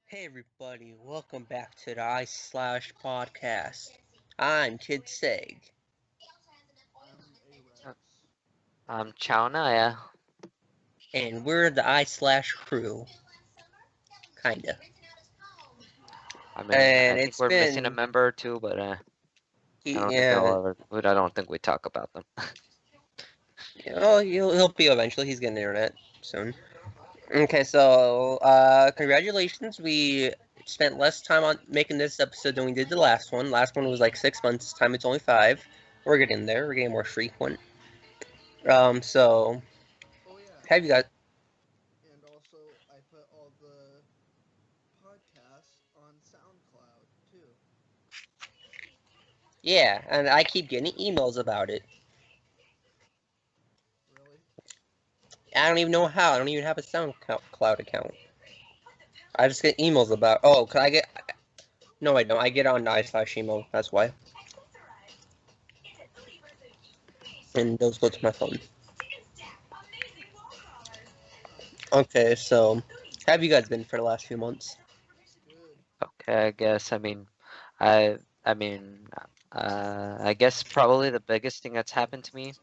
Hey everybody, welcome back to the IceSlash podcast. I'm Kid Seg, I'm Chaonaya. and we're the IceSlash crew, kinda. I And think it's we're missing a been, member or two, but I don't think yeah, I don't think we talk about them. he'll be eventually. He's getting internet soon. Okay, so congratulations. We spent less time on making this episode than we did the last one. Last one was like 6 months. This time it's only 5. We're getting there. We're getting more frequent. So Oh yeah, have you guys? and also I put all the podcasts on SoundCloud too. Yeah, and I keep getting emails about it. Really? I don't even know how. I don't even have a SoundCloud account. I just get emails about. Oh, can I get? No, I don't. I get on iSlash email. That's why. And those go to my phone. Okay, so how have you guys been for the last few months? Good. Okay, I guess. I I mean, I guess probably the biggest thing that's happened to me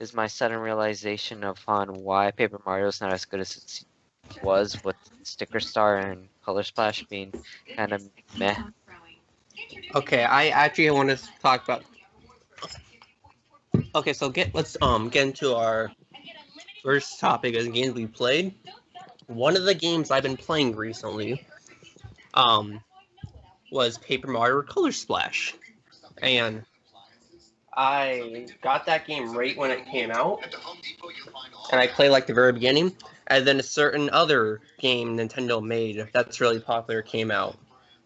is my sudden realization of on why Paper Mario's not as good as it was with Sticker Star and Color Splash being kind of meh. Okay, I actually want to talk about. Okay, so get into our first topic of the games we played. One of the games I've been playing recently, um, was Paper Mario Color Splash, and I got that game right when it came out, and I played like the very beginning, and then a certain other game Nintendo made that's really popular came out,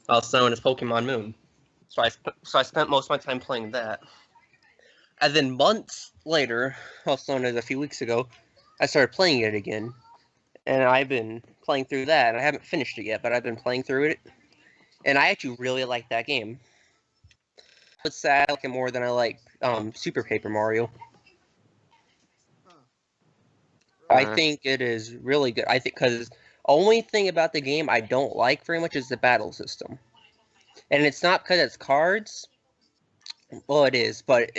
also known as Pokemon Moon. So I spent most of my time playing that, and then months later, also known as a few weeks ago, I started playing it again, and I've been playing through that. And I haven't finished it yet, but I've been playing through it, and I actually really like that game. I would say I like it more than I like Super Paper Mario. Huh. I Really? Uh, think it is really good. I think because only thing about the game I don't like very much is the battle system, and it's not because it's cards. Well, it is, but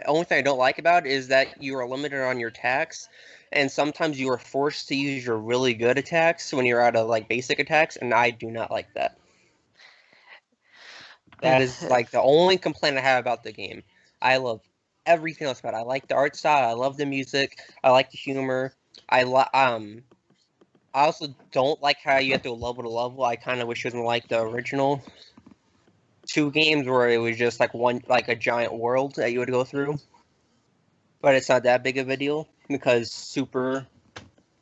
only thing I don't like about it is that you are limited on your attacks, and sometimes you are forced to use your really good attacks when you're out of like basic attacks, and I do not like that. That is like the only complaint I have about the game. I love everything else about it. I like the art style. I love the music. I like the humor. I also don't like how you have to level to level. I kind of wish it was like the original two games where it was just like one, like a giant world that you would go through. But it's not that big of a deal because Super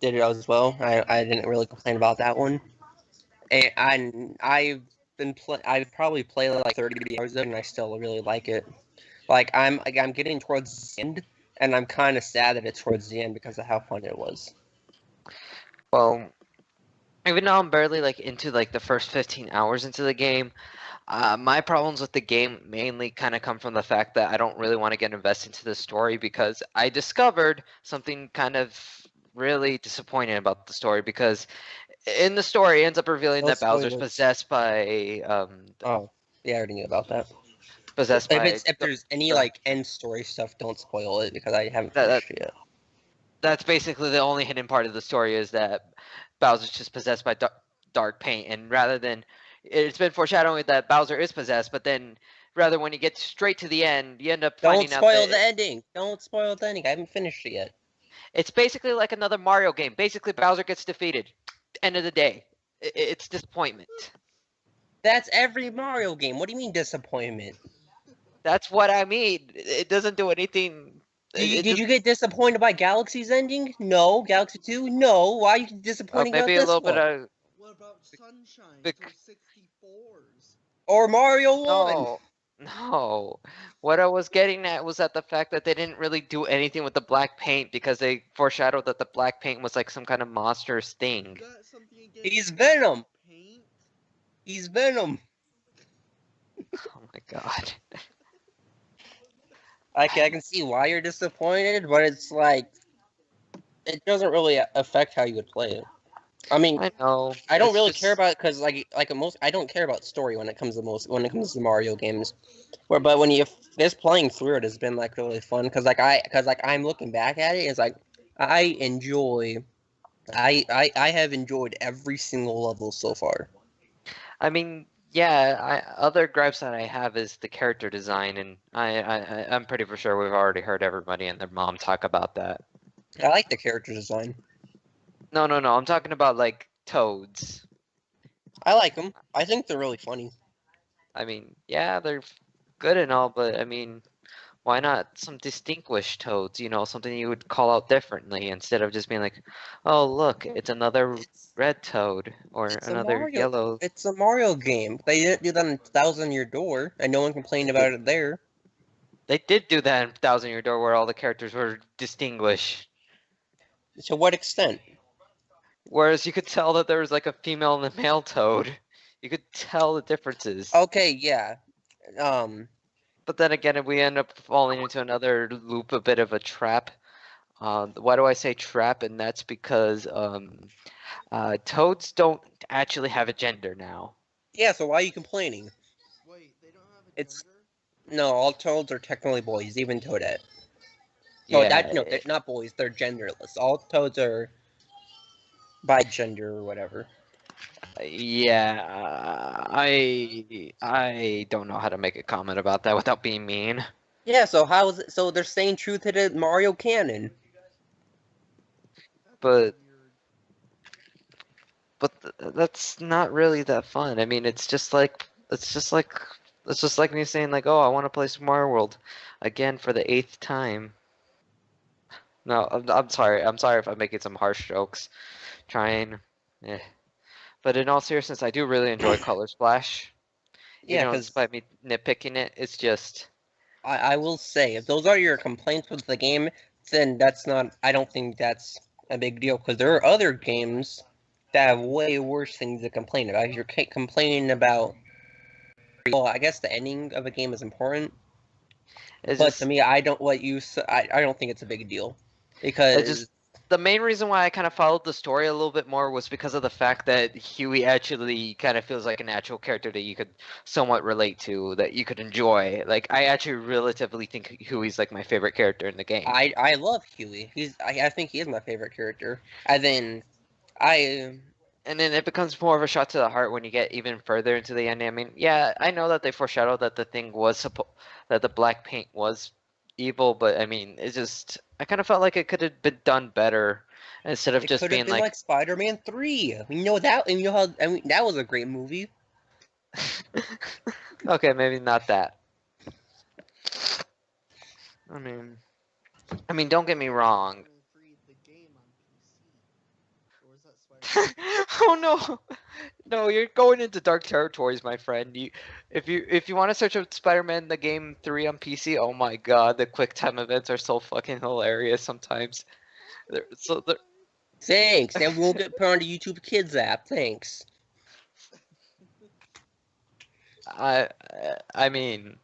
did it as well. I didn't really complain about that one. And I've probably played like 30 hours of it, and I still really like it. I'm getting towards the end, and I'm kind of sad that it's towards the end because of how fun it was. well, even though I'm barely like into like the first 15 hours into the game, my problems with the game mainly kind of come from the fact that I don't really want to get invested into the story because I discovered something kind of really disappointing about the story because in the story it ends up revealing No that Bowser's spoilers. possessed Oh, yeah, I already knew about that. possessed by If there's any the like end story stuff, don't spoil it because I haven't that, that finished it yet. that's basically the only hidden part of the story is that Bowser's just possessed by dark paint and rather than it's been foreshadowing that Bowser is possessed but then rather when you get straight to the end you end up Don't finding out spoil that the ending. Don't spoil the ending. I haven't finished it yet. it's basically like another Mario game. Basically, Bowser gets defeated. End of the day, it's disappointment. That's every Mario game. What do you mean disappointment? That's what I mean. It doesn't do anything. It Did just you get disappointed by Galaxy's ending? No. Galaxy 2? No. Why are you disappointed about maybe a this little bit one? of What about Sunshines or bec- 64s? Or Mario 1? no, no. What I was getting at was at the fact that they didn't really do anything with the black paint because they foreshadowed that the black paint was like some kind of monstrous Is thing. that something against He's black Venom. paint? He's Venom. Oh my god. I can see why you're disappointed, but it's like it doesn't really affect how you would play it. I mean, I know. I don't It's really just, care about because most I don't care about story when it comes to Mario games. But when you just playing through it has been like really fun because I'm looking back at it, it's like I enjoy I have enjoyed every single level so far. I mean, yeah. Other gripes that I have is the character design, and I'm pretty for sure we've already heard everybody and their mom talk about that. I like the character design. No, no, no. I'm talking about like toads. I like them. I think they're really funny. I mean, yeah, they're good and all, but I mean, why not some distinguished toads? You know, something you would call out differently instead of just being like, oh, look, it's another red toad or It's a another Mario. yellow. It's a Mario game. They didn't do that in Thousand Year Door, and no one complained They, about it there. they did do that in Thousand Year Door where all the characters were distinguished. To what extent? Whereas you could tell that there was like a female and a male toad. You could tell the differences. Okay, yeah. Um, But then again, we end up falling into another loop, a bit of a trap. Why do I say trap? And that's because toads don't actually have a gender now. yeah. So why are you complaining? Wait, they don't have a It's gender? no, all toads are technically boys, even Toadette. No, Yeah, no, they're not boys. They're genderless. All toads are by gender or whatever. yeah. I don't know how to make a comment about that without being mean. Yeah. So how is it? So they're staying true to the Mario canon. That's But weird. that's not really that fun. I mean, it's just like me saying like, oh, I want to play Super Mario World again for the 8th time. No, I'm sorry. I'm sorry if I'm making some harsh jokes. Trying, eh. But in all seriousness, I do really enjoy Color Splash. Yeah, because Despite me nitpicking it, it's just I will say if those are your complaints with the game, then that's not. I don't think that's a big deal because there are other games that have way worse things to complain about. If you're complaining about, well, I guess the ending of a game is important. it's But to just me, I don't what you I don't think it's a big deal it's just because the main reason why I kind of followed the story a little bit more was because of the fact that Huey actually kind of feels like an actual character that you could somewhat relate to, that you could enjoy. Like I actually relatively think Huey's like my favorite character in the game. I love Huey. I think he is my favorite character. And then I And then it becomes more of a shot to the heart when you get even further into the ending. I mean, yeah, I know that they foreshadowed that the thing was that the black paint was evil, but I mean, it's just I kind of felt like it could have been done better instead of it just could have being been like like, Spider-Man 3. You know that and you know how I mean that was a great movie. okay, maybe not that. I mean, don't get me wrong. Spider-Man 3, the game on PC. Or was that Spider-Man 2? Oh no, no, you're going into dark territories, my friend. If you want to search up Spider-Man the game 3 on PC, oh my god, the quick time events are so fucking hilarious sometimes. They're Thanks. And we won't get put on the YouTube Kids app. Thanks. I I mean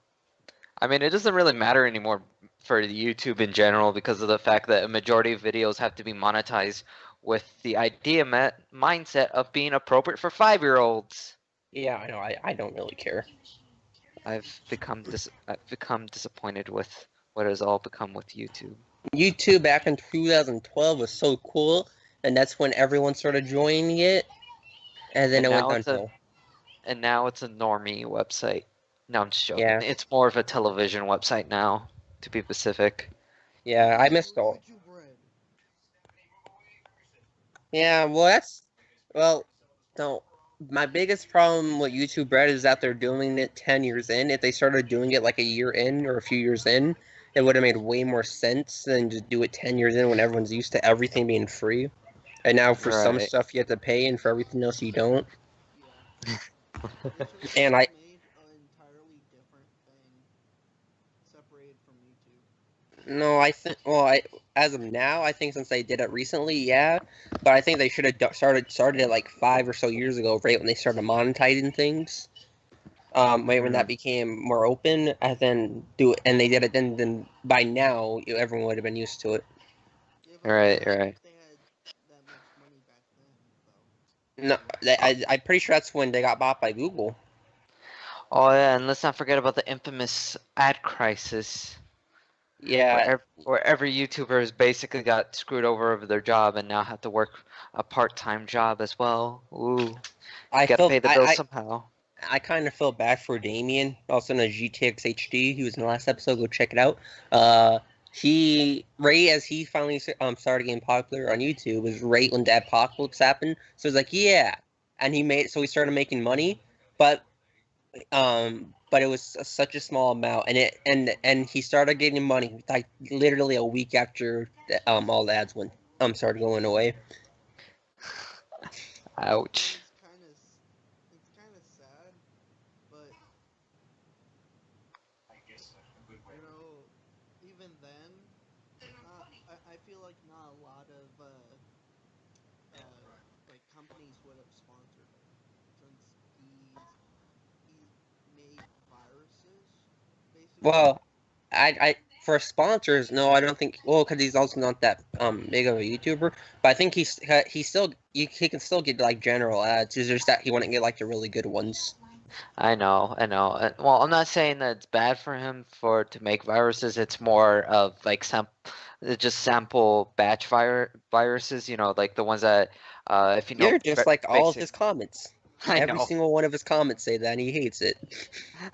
it doesn't really matter anymore for YouTube in general because of the fact that a majority of videos have to be monetized with the mindset of being appropriate for 5-year-olds. Yeah, I know. I don't really care. I've become disappointed with what has all become with YouTube. YouTube back in 2012 was so cool, and that's when everyone started joining it, and then And it went now it's a downhill. and now it's a normie website. No, I'm just joking. Yeah, It's more of a television website now, to be specific. yeah. I missed all. YouTube Red. Yeah, well. No, my biggest problem with YouTube Red is that they're doing it 10 years in. If they started doing it like a year in or a few years in, it would have made way more sense than to do it 10 years in when everyone's used to everything being free. And now for some Right. stuff you have to pay, and for everything else you don't. Yeah. They should have And just I made an entirely different thing separated from YouTube. no, I think well, I as of now, I think since they did it recently, yeah. But I think they should have started it like 5 or so years ago, right when they started monetizing things. Right when that Mm, became more open, and then do it, and they did it. Then by now, everyone would have been used to it. Yeah, but I right, don't right. think they had that much money back then, though. No, I'm pretty sure that's when they got bought by Google. Oh yeah, and let's not forget about the infamous ad crisis, Yeah, where every YouTuber has basically got screwed over their job and now have to work a part-time job as well. Ooh, I gotta felt pay the bills somehow. I kind of feel bad for Damien, also in a GTX HD. He was in the last episode. Go check it out. As he finally started getting popular on YouTube, was right when the apocalypse happened. So he's like, yeah, and he started making money, but it was such a small amount, and he started getting money like literally a week after all the ads started going away. Ouch. It's kind of sad, but you know, even then, I feel like not a lot of like companies would have sponsored him since he made viruses basically. Well, I for sponsors, no, I don't think. Well, because he's also not that big of a YouTuber, but I think he still he can still get like general ads. It's just that he wouldn't get like the really good ones. I know, I know. Well, I'm not saying that it's bad for him to make viruses. It's more of like just sample batch viruses. You know, like the ones that, if you know, You're just like all of basic. his comments. I Every know, single one of his comments say that, and he hates it.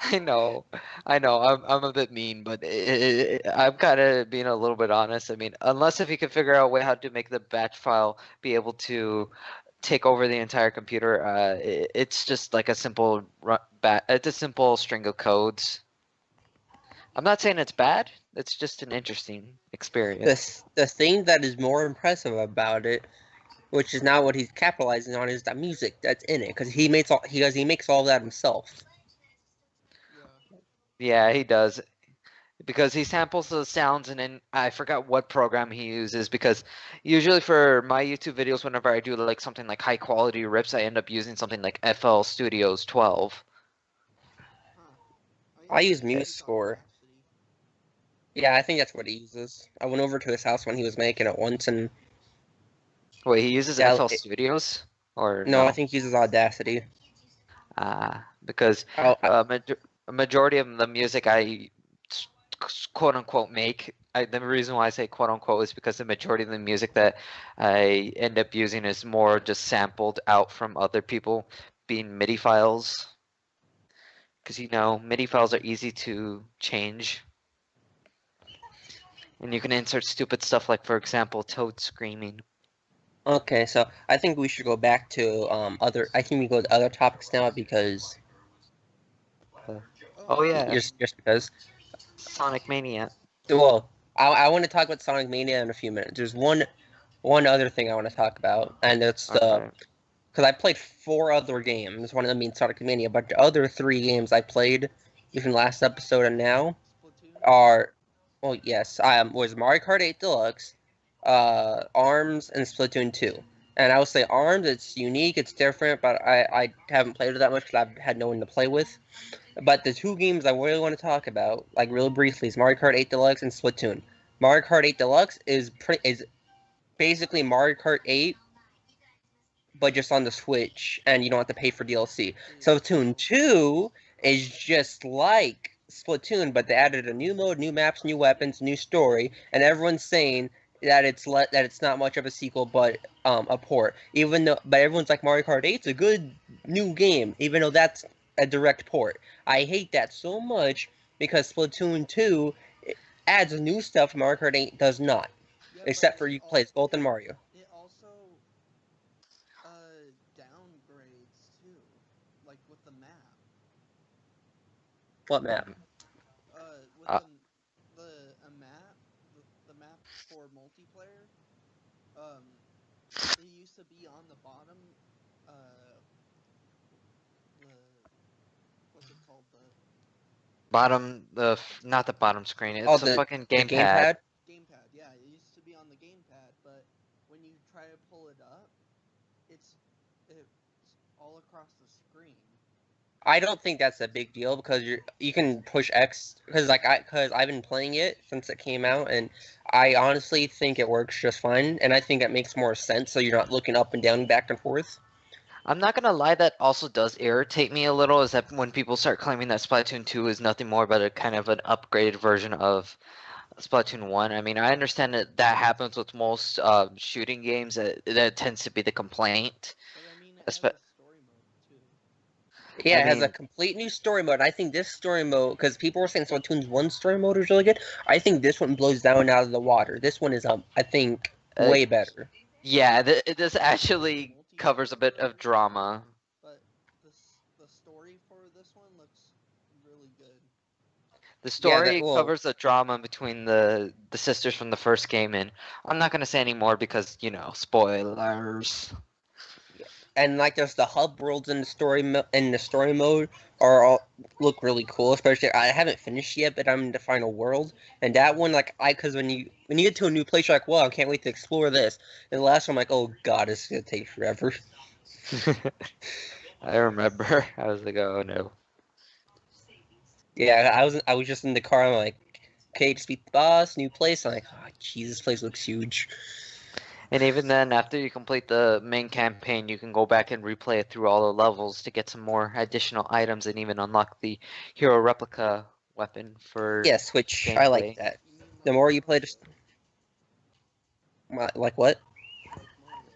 I know, I know. I'm a bit mean, but I'm kind of being a little bit honest. I mean, unless if you can figure out a way how to make the batch file be able to take over the entire computer, it's just like a simple it's a simple string of codes. I'm not saying it's bad. It's just an interesting experience. The thing that is more impressive about it, which is not what he's capitalizing on, is the music that's in it, because he makes all that himself. Yeah. Yeah, he does. Because he samples the sounds and then I forgot what program he uses because usually for my YouTube videos whenever I do like something like high quality rips I end up using something like FL Studios 12. Huh. I use I use MuseScore. Audacity. Yeah, I think that's what he uses. I went over to his house when he was making it once, and Wait, he uses yeah, FL Studios or no, I no? think he uses Audacity. Because Oh, a majority of the music I quote unquote make. The reason why I say quote unquote is because the majority of the music that I end up using is more just sampled out from other people, being MIDI files. Because you know, MIDI files are easy to change, and you can insert stupid stuff like, for example, Toad screaming. okay, so I think we should go back to other. I think we go to other topics now because Uh, Oh, oh yeah, just because. Sonic Mania. Well, I want to talk about Sonic Mania in a few minutes. There's one other thing I want to talk about, and it's the Okay. because I played 4 other games. One of them being Sonic Mania, but the other 3 games I played between last episode and now Splatoon. are, well, yes, was Mario Kart 8 Deluxe, Arms, and Splatoon 2. And I would say Arms, it's unique, it's different, but I haven't played it that much because I've had no one to play with. But the 2 games I really want to talk about, like real briefly, is Mario Kart 8 Deluxe and Splatoon. Mario Kart 8 Deluxe is basically Mario Kart 8 but just on the Switch, and you don't have to pay for DLC. Splatoon So 2 is just like Splatoon, but they added a new mode, new maps, new weapons, new story, and everyone's saying that that it's not much of a sequel, but a port. But everyone's like Mario Kart 8's a good new game, even though that's a direct port. I hate that so much because Splatoon 2 adds new stuff Mario Kart 8 does not, yeah, but except for you play as both in Mario. it also downgrades too, like with the map. What map? With Uh, a map, the map for multiplayer. Um, it used to be on the bottom. Uh, the what's it called? The not the bottom screen. Oh, It's a fucking the gamepad. gamepad. gamepad. Yeah, it used to be on the gamepad, but when you try to pull it up, it's it's all across the screen. I don't think that's a big deal because you can push X because I've been playing it since it came out, and I honestly think it works just fine, and I think it makes more sense so you're not looking up and down back and forth. I'm not gonna lie, that also does irritate me a little, is that when people start claiming that Splatoon 2 is nothing more but a kind of an upgraded version of Splatoon 1. I mean, I understand that that happens with most shooting games, that tends to be the complaint. But I mean, it has Espe- a story mode too. Yeah, I it has a mean, complete new story mode. I think this story mode, because people were saying Splatoon's 1 story mode was really good. I think this one blows down out of the water. This one is, I think, uh, way better. yeah, this actually covers a bit of Multiplayer, drama. but the story for this one looks really good. The Yeah, story well, covers the drama between the sisters from the first game, and I'm not gonna say any more because, spoilers. and like there's the hub worlds in the story mode are all look really cool. Especially I haven't finished yet, but I'm in the final world, and that one because when you get to a new place, you're like, well, I can't wait to explore this. And the last one, I'm like, oh god, it's gonna take forever. I remember. I was like, oh no. Yeah, I was just in the car. I'm like, okay, just beat the boss, new place. I'm like, oh, jeez, this place looks huge. And even then, after you complete the main campaign, you can go back and replay it through all the levels to get some more additional items and even unlock the hero replica weapon for Yes, which I like gameplay. that. You mean The like more you play, Mario? just like what? Like Mario?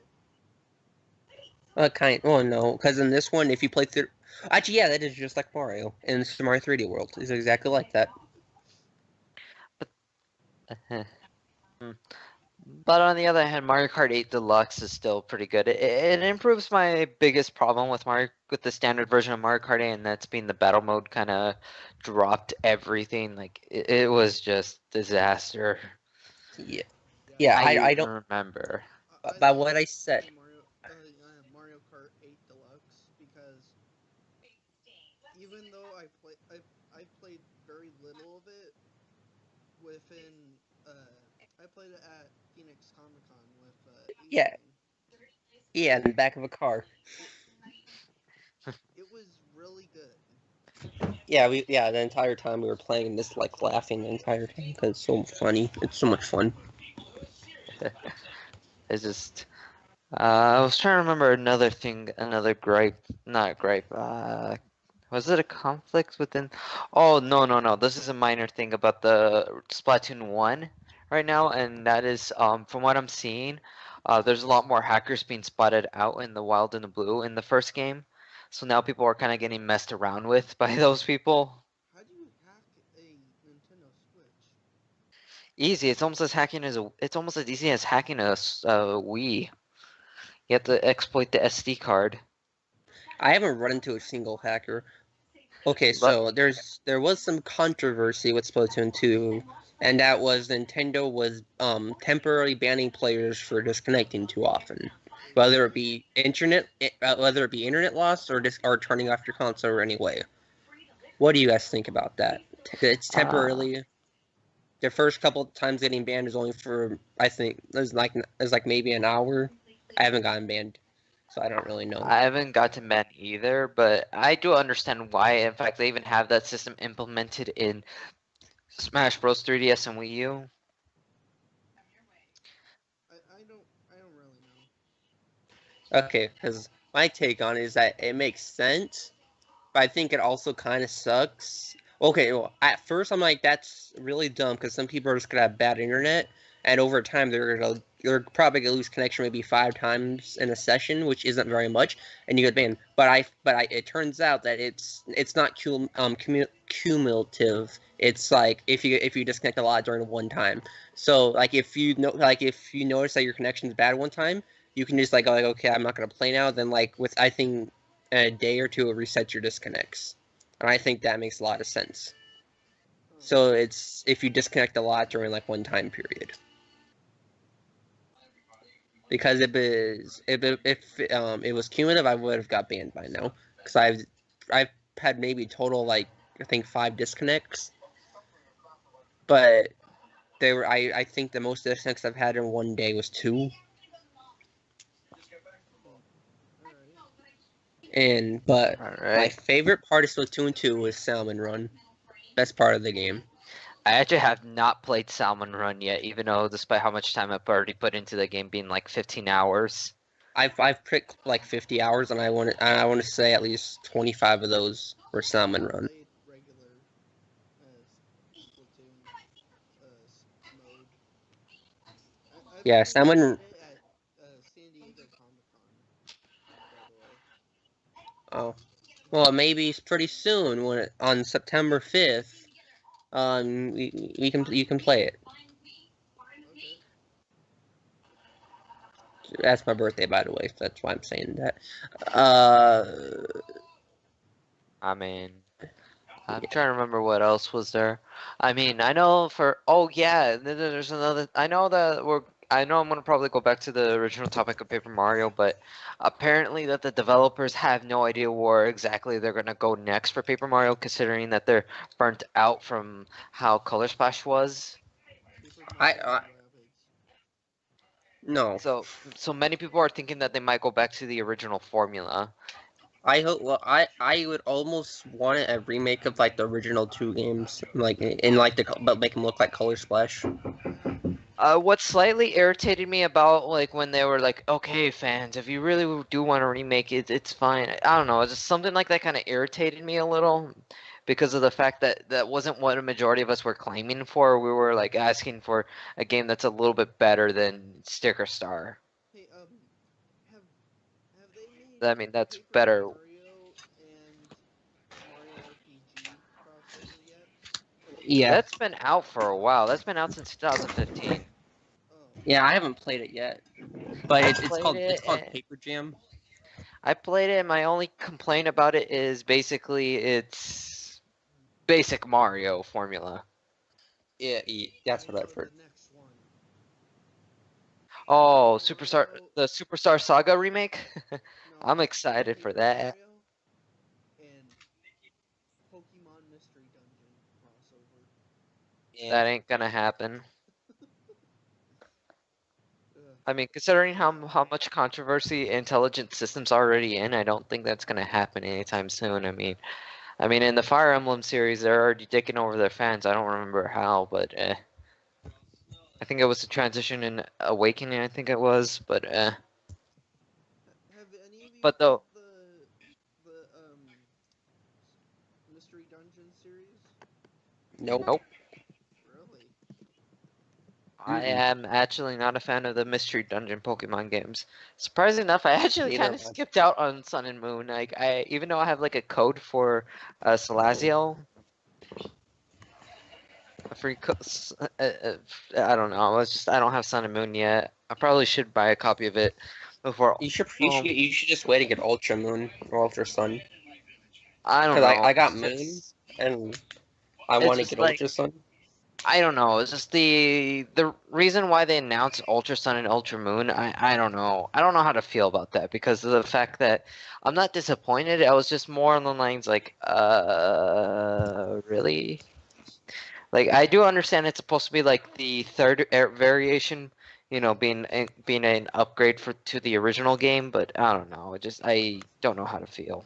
Kind. Well, no, because in this one, if you play through, actually, yeah, that is just like Mario in Super Mario 3D World. It's exactly like that. Hmm. But on the other hand, Mario Kart 8 Deluxe is still pretty good. It improves my biggest problem with the standard version of Mario Kart 8, and that's being the battle mode kind of dropped everything. Like it was just disaster. Yeah, Yeah, yeah. I I even don't. remember. I By love what I said, the Mario Kart 8 Deluxe because even though I played very little of it within I played it at Phoenix Comic Con with yeah, Adrian. yeah, in the back of a car. It, it was really good. Yeah, the entire time we were playing this, like laughing the entire time because it's so funny. It's so much fun. It's just. I was trying to remember another thing, another gripe, not gripe. Was it a conflict within? Oh, no, no, no. This is a minor thing about the Splatoon 1 right now, and that is, from what I'm seeing, there's a lot more hackers being spotted out in the wild and the blue in the first game. So now people are kind of getting messed around with by those people. How do you hack a Nintendo Switch? Easy. It's almost as easy as hacking a Wii. You have to exploit the SD card. I haven't run into a single hacker. Okay, But so there was some controversy with Splatoon 2, and that was Nintendo was temporarily banning players for disconnecting too often, whether it be internet loss or or turning off your console anyway. What do you guys think about that? It's uh, temporarily. The first couple of times getting banned is only for I think it was like maybe an hour. I haven't gotten banned, so I don't really know. I haven't got to men either, but I do understand why. In fact, they even have that system implemented in Smash Bros. 3DS and Wii U. I don't really know. Okay, because my take on it is that it makes sense, but I think it also kind of sucks. Okay, well, at first I'm like, that's really dumb because some people are just gonna have bad internet, and over time they're probably gonna lose connection maybe 5 times in a session, which isn't very much, and you get banned. But it turns out that it's not cumulative. It's like if you disconnect a lot during one time. So if you notice that your connection is bad one time, you can just like go like, okay, I'm not gonna play now. Then like with I think a day or two, it resets your disconnects. And I think that makes a lot of sense. Huh. So it's if you disconnect a lot during like one time period. Because if it was cumulative, I would have got banned by now. Because I've had maybe total like I think 5 disconnects, but they were I think the most disconnects I've had in one day was 2. All right. But my Alright. favorite part of Splatoon 2 was Salmon Run. Best part of the game. I actually have not played Salmon Run yet, even though despite how much time I've already put into the game being like 15 hours. I've picked like 50 hours, and I want to say at least 25 of those were salmon run. Played regular Splatoon mode. I've Yeah, even salmon. played it at San Diego Comic Con, by the way. Oh, well, maybe pretty soon on September 5th. You can play it. Okay. That's my birthday, by the way. So that's why I'm saying that. Uh, I mean, I'm trying to remember what else was there. I mean, I know for oh yeah, there's another. I know that I know I'm gonna probably go back to the original topic of Paper Mario, but apparently that the developers have no idea where exactly they're gonna go next for Paper Mario, considering that they're burnt out from how Color Splash was. Paper I Mario Rapids. no. So many people are thinking that they might go back to the original formula. I hope. Well, I would almost want a remake of like the original two games, like in like but make them look like Color Splash. What slightly irritated me about like when they were like, okay, fans, if you really do want to remake it, it's fine. I don't know, it's just something like that kind of irritated me a little because of the fact that that wasn't what a majority of us were claiming for. We were like asking for a game that's a little bit better than Sticker Star. Hey, have they made I mean, that's Paper better. Mario and Mario RPG crossover yet? Yeah, That's been out for a while. That's been out since 2015. Oh, yeah. I haven't played it yet, but I it's played called it. Paper Jam. I played it, and my only complaint about it is basically it's basic Mario formula. Yeah, that's I what I've know heard. the next one. Oh, Mario, the Superstar Saga remake. no, I'm excited for Paper that. Mario and Pokemon Mystery Dungeon crossover. Yeah, That ain't gonna happen. Ugh. I mean, considering how much controversy Intelligent Systems already in, I don't think that's gonna happen anytime soon. I mean, in the Fire Emblem series, they're already taking over their fans. I don't remember how, but I think it was a transition in Awakening. I think it was, but Have any of you but played though the Mystery Dungeon series? nope. nope. Really? I Mm-mm. am actually not a fan of the Mystery Dungeon Pokemon games. Surprising enough, I actually Neither kind am of I. skipped out on Sun and Moon. Like I, even though I have like a code for Salaziel, a free I don't know. I don't have Sun and Moon yet. I probably should buy a copy of it before. You should just wait to get Ultra Moon or Ultra Sun. I don't Because know. I got Moon and I It's want to just get like Ultra Sun. I don't know. It's just the reason why they announced Ultra Sun and Ultra Moon. I don't know. I don't know how to feel about that because of the fact that I'm not disappointed. I was just more on the lines like, really? Like I do understand it's supposed to be like the third variation, being an upgrade to the original game, but I don't know. I don't know how to feel.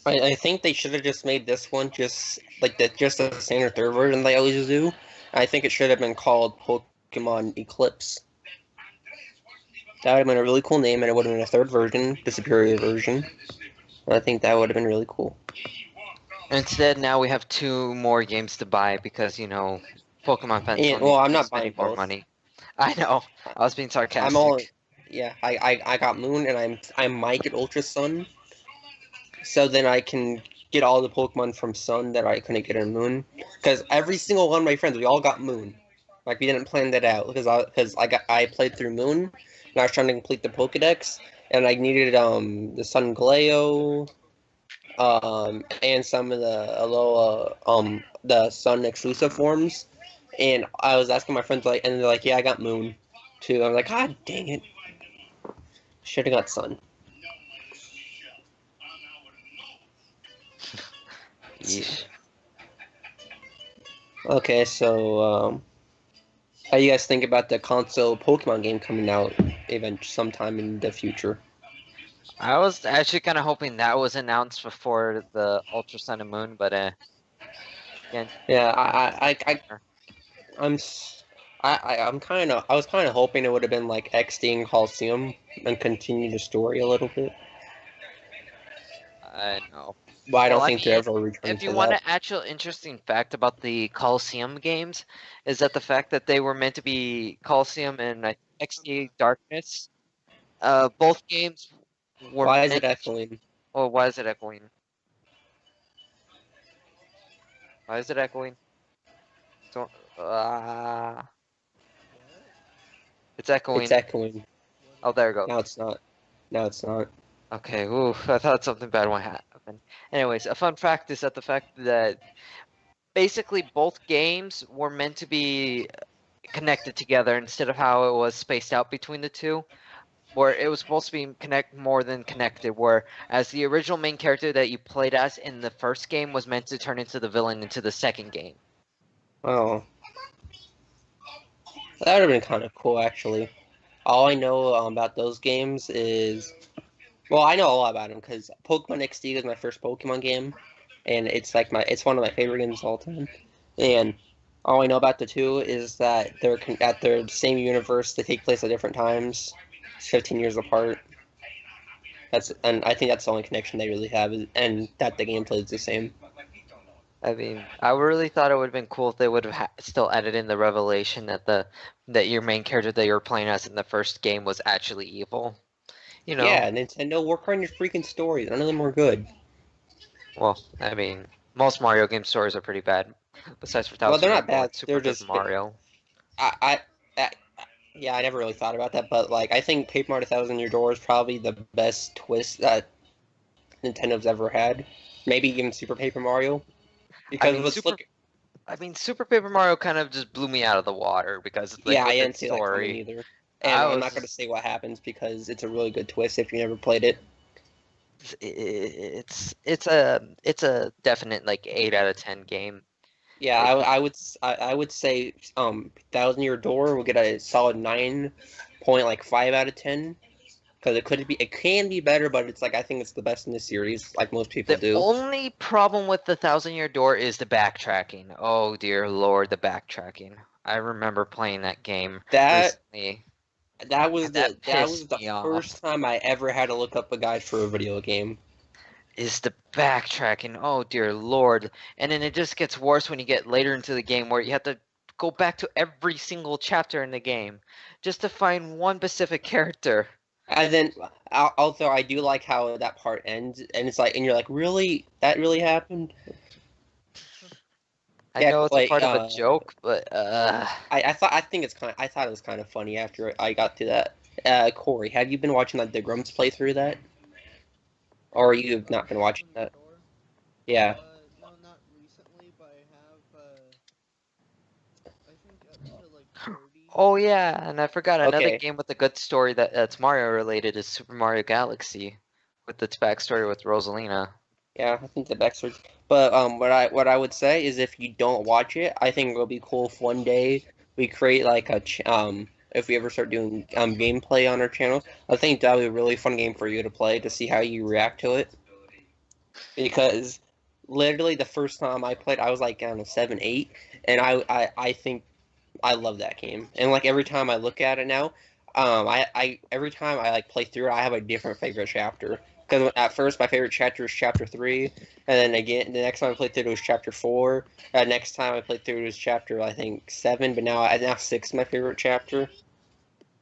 I think they should have just made this one just like just a standard third version they always do. I think it should have been called Pokemon Eclipse. That would have been a really cool name, and it would have been a third version, the superior version. And I think that would have been really cool. Instead, now we have two more games to buy because Pokemon fans And don't need well, to I'm keep not buying spending more both. money. I know. I was being I'm all sarcastic. yeah. I got Moon, and I might get Ultra Sun, so then I can get all the Pokemon from Sun that I couldn't get in Moon. Because every single one of my friends, we all got Moon. Like we didn't plan that out because I played through Moon, and I was trying to complete the Pokedex, and I needed the Sun Galeo, and some of the Alola the Sun exclusive forms, and I was asking my friends like, and they're like, yeah, I got Moon, too. I'm like, God dang it, should have got Sun. Yeesh. Okay, so how do you guys think about the console Pokemon game coming out sometime in the future? I was actually kind of hoping that was announced before the Ultra Sun and Moon, but again, Yeah, not I'm I was kind of hoping it would have been like XD and Coliseum and continue the story a little bit, I know. but I Well, don't I think they're mean, ever returning if you to want that. an actual interesting fact about the Coliseum games, is that the fact that they were meant to be Coliseum and XD Darkness. Both games were Why is it meant. echoing? Oh, why is it echoing? Why is it echoing? Don't. What? It's It's echoing. echoing. What Oh, is there it? it goes. Now it's not. Now it's not. Okay, ooh, I thought something bad might happen. Anyways, a fun fact is that the fact that basically both games were meant to be connected together instead of how it was spaced out between the two, where it was supposed to be connect more than connected, where as the original main character that you played as in the first game was meant to turn into the villain into the second game. Oh, that would have been kind of cool actually. All I know about those games is, well, I know a lot about them because Pokemon XD was my first Pokemon game, and it's one of my favorite games of all time. And all I know about the two is that they're at their same universe. They take place at different times, 15 years apart. And I think that's the only connection they really have, and that the gameplay is the same. I mean, I really thought it would have been cool if they would have still added in the revelation that your main character that you were playing as in the first game was actually evil. You know, Yeah, Nintendo, work on your freaking stories. None of them were good. well, I mean, most Mario game stories are pretty bad, besides for Well, Thousand they're Year not Door bad. and Super They're Paper just Mario. I yeah, I never really thought about that, but like I think Paper Mario Thousand Year Door is probably the best twist that Nintendo's ever had. Maybe even Super Paper Mario, I because mean, it was Super, slick. I mean, Super Paper Mario kind of just blew me out of the water because, like, Yeah, I with didn't its see that coming story, either. And I I'm was not gonna just, say what happens because it's a really good twist if you never played it. it's a definite like 8 out of 10 game. Yeah, It, I would say Thousand Year Door will get a solid 9.5 out of 10. Because it can be better, but it's like I think it's the best in the series, like most people The do. only problem with the Thousand Year Door is the backtracking. Oh dear lord, the backtracking. I remember playing that game That recently, and that that was pissed the me off. first time I ever had to look up a guide for a video game. Is the backtracking. Oh dear lord. And then it just gets worse when you get later into the game where you have to go back to every single chapter in the game just to find one specific character. And then also I do like how that part ends, and it's like, and you're like, really, that really happened? I Yeah, know it's a like part of a joke, but I think I thought it was kind of funny after I got to that. Corey, have you been watching like the Grumps play through that, or you've not been watching Thousand Year that? Door? Yeah. No, not recently, but I have, I think up to like 30. oh yeah, and I forgot another Okay. game with a good story that's Mario related is Super Mario Galaxy with its backstory with Rosalina. Yeah, I think the backstory. But what I would say is if you don't watch it, I think it'll be cool if one day we create like if we ever start doing gameplay on our channel, I think that would be a really fun game for you to play to see how you react to it. Because literally the first time I played, I was like, I don't know, 7, 8, and I think I love that game. And like every time I look at it now, I every time I like play through it, I have a different favorite chapter. Because at first my favorite chapter is chapter 3, and then again the next time I played through it was chapter 4. Next time I played through it was chapter I think 7, but now 6 is my favorite chapter.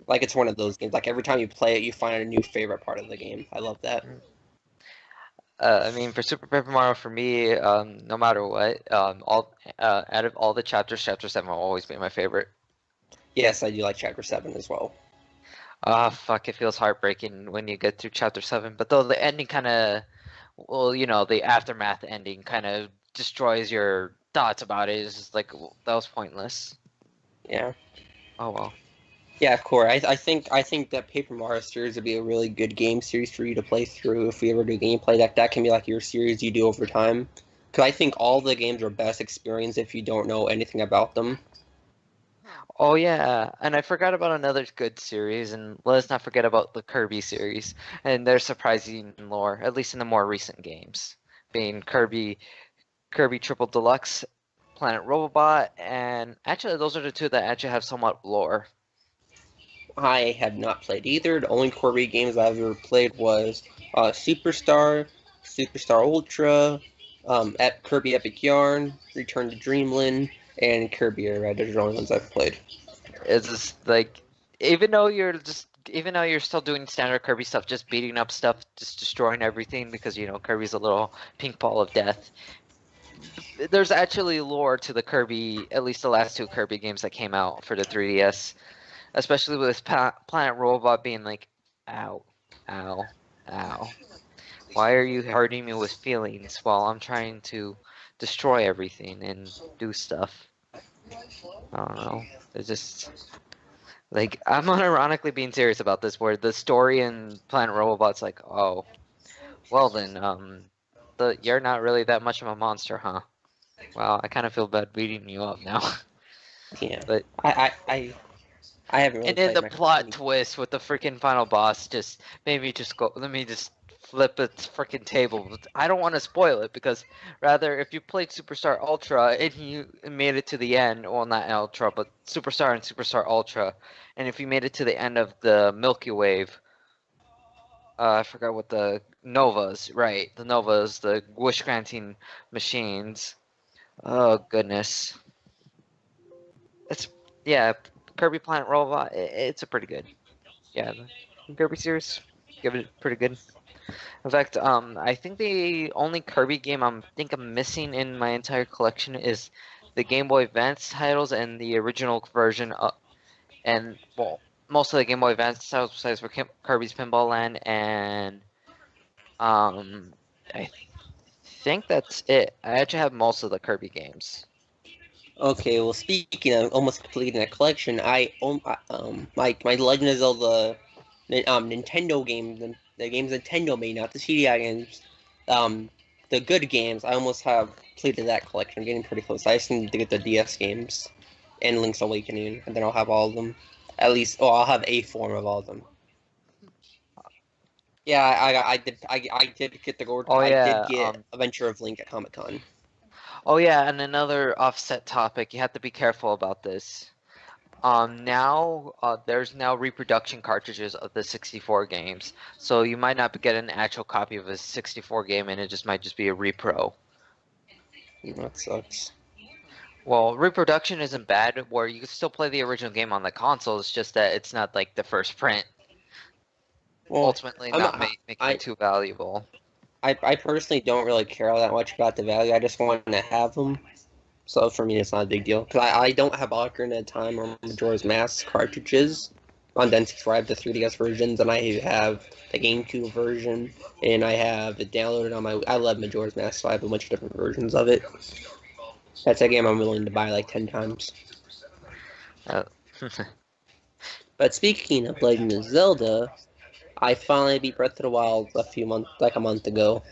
Like it's one of those games. Like every time you play it, you find a new favorite part of the game. I love that. I mean, for Super Paper Mario, for me, no matter what, all out of all the chapters, Chapter 7 will always be my favorite. Yes, I do like chapter 7 as well. Ah, fuck, it feels heartbreaking when you get through Chapter 7, but though the ending kind of, well, the aftermath ending kind of destroys your thoughts about it. It's just like, that was pointless. Yeah. Oh well. Yeah, Corey. I think that Paper Mario series would be a really good game series for you to play through if we ever do gameplay. That can be like your series you do over time. Because I think all the games are best experienced if you don't know anything about them. Huh. Oh yeah, and I forgot about another good series, and let's not forget about the Kirby series and their surprising lore, at least in the more recent games, being Kirby Triple Deluxe Planet Robobot, and actually those are the two that actually have somewhat lore. I have not played either. The only Kirby games I've ever played was Superstar, Superstar Ultra, Kirby Epic Yarn, Return to Dreamland, and Kirby Air Ride. Those are the only ones I've played. It's just like, even though you're still doing standard Kirby stuff, just beating up stuff, just destroying everything because Kirby's a little pink ball of death. There's actually lore to the Kirby, at least the last two Kirby games that came out for the 3DS, especially with Planet Robot being like, ow, ow, ow. Why are you hurting me with feelings while I'm trying to destroy everything and do stuff? I don't know. It's just like, I'm unironically being serious about this, where the story in Planet Robot's like, oh, well then, you're not really that much of a monster, huh? Well, I kind of feel bad beating you up now. Yeah, But I haven't really and then played the my plot Kirby. twist with the freaking final boss just made me just go, let me just flip the freaking table. But I don't want to spoil it, because rather, if you played Superstar Ultra and you made it to the end, well, not Ultra, but Superstar and Superstar Ultra, and if you made it to the end of the Milky Wave, I forgot what the Novas, right? The Novas, the wish granting machines. Oh goodness. It's yeah, Kirby Planet Robot. It's a pretty good. Yeah, the Kirby series, give it pretty good. In fact, I think the only Kirby game I'm missing in my entire collection is the Game Boy Advance titles and the original version. And well, most of the Game Boy Advance titles besides for Kirby's Pinball Land, and I think that's it. I actually have most of the Kirby games. Okay, well, speaking of almost completing a collection, my Legend of Zelda, Nintendo game, the games Nintendo made, not the CDI games, the good games. I almost have completed that collection. I'm getting pretty close. I just need to get the DS games and Link's Awakening, and then I'll have all of them. At least, oh, I'll have a form of all of them. Yeah, I did get the gold. Oh I did yeah, get Adventure of Link at Comic-Con. oh yeah, and another offset topic. You have to be careful about this. Now there's now reproduction cartridges of the 64 games, so you might not get an actual copy of a 64 game, and it just might just be a repro. That sucks. Well, reproduction isn't bad, where you can still play the original game on the console. It's just that it's not like the first print. Well, Ultimately, not making it too valuable. I personally don't really care all that much about the value. I just want to have them. So for me, it's not a big deal. Because I don't have Ocarina of Time or Majora's Mask cartridges on the N64. I have the 3DS versions, and I have the GameCube version, and I have it downloaded on my... I love Majora's Mask, so I have a bunch of different versions of it. That's a game I'm willing to buy like 10 times. But speaking of Legend of Zelda, I finally beat Breath of the Wild a month ago.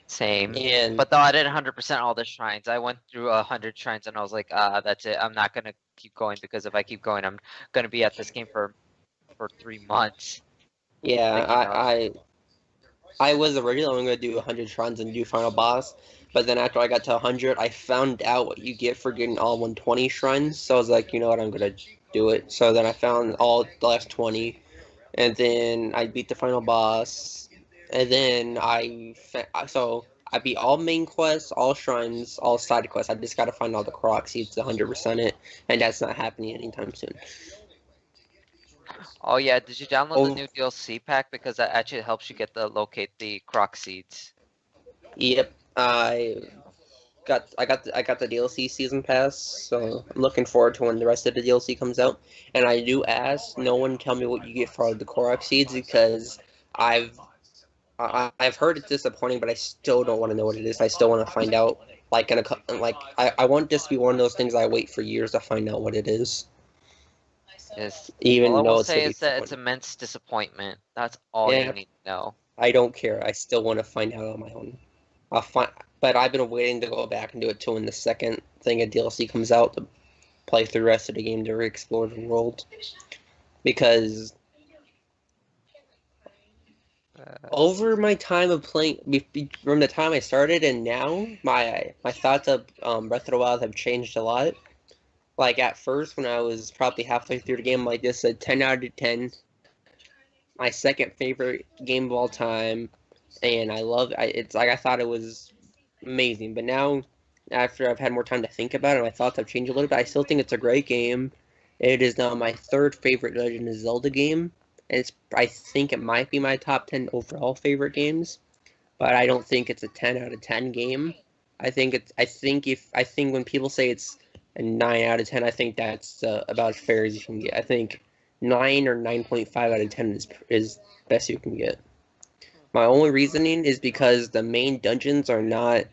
Same. And But though I did 100% all the shrines, I went through 100 shrines, and I was like, that's it. I'm not gonna keep going, because if I keep going, I'm gonna be at this game for 3 months. yeah, I was originally going to do 100 shrines and do final boss, but then after I got to 100, I found out what you get for getting all 120 shrines. So I was like, you know what, I'm going to do it. So then I found all the last 20, and then I beat the final boss, and then I beat all main quests, all shrines, all side quests. I just got to find all the Korok seeds to 100% it, and that's not happening anytime soon. Oh yeah, did you download the Oh. new DLC pack? Because that actually helps you locate the croc seeds. Yep, I got the DLC season pass, so I'm looking forward to when the rest of the DLC comes out. And I do ask no one tell me what you get for the Korok seeds, because I've heard it's disappointing, but I still don't want to know what it is. I still want to find out. I want this to be one of those things I wait for years to find out what it is. Yes. Even All I though will it's say gonna be is that it's disappointing. immense disappointment. That's all Yeah. you need to know. I don't care. I still want to find out on my own. But I've been waiting to go back and do it too when the second thing of DLC comes out to play through the rest of the game to re-explore the world. Because Over my time of playing, from the time I started and now, my thoughts of Breath of the Wild have changed a lot. Like at first, when I was probably halfway through the game, like this, a 10 out of 10. My second favorite game of all time, and it's like I thought it was amazing. But now, after I've had more time to think about it, my thoughts have changed a little bit. I still think it's a great game. It is now my third favorite Legend of Zelda game, and I think it might be my top 10 overall favorite games. But I don't think it's a 10 out of 10 game. I think when people say it's a 9 out of 10, I think that's about as fair as you can get. I think 9 or 9.5 out of 10 is best you can get. My only reasoning is because the main dungeons are not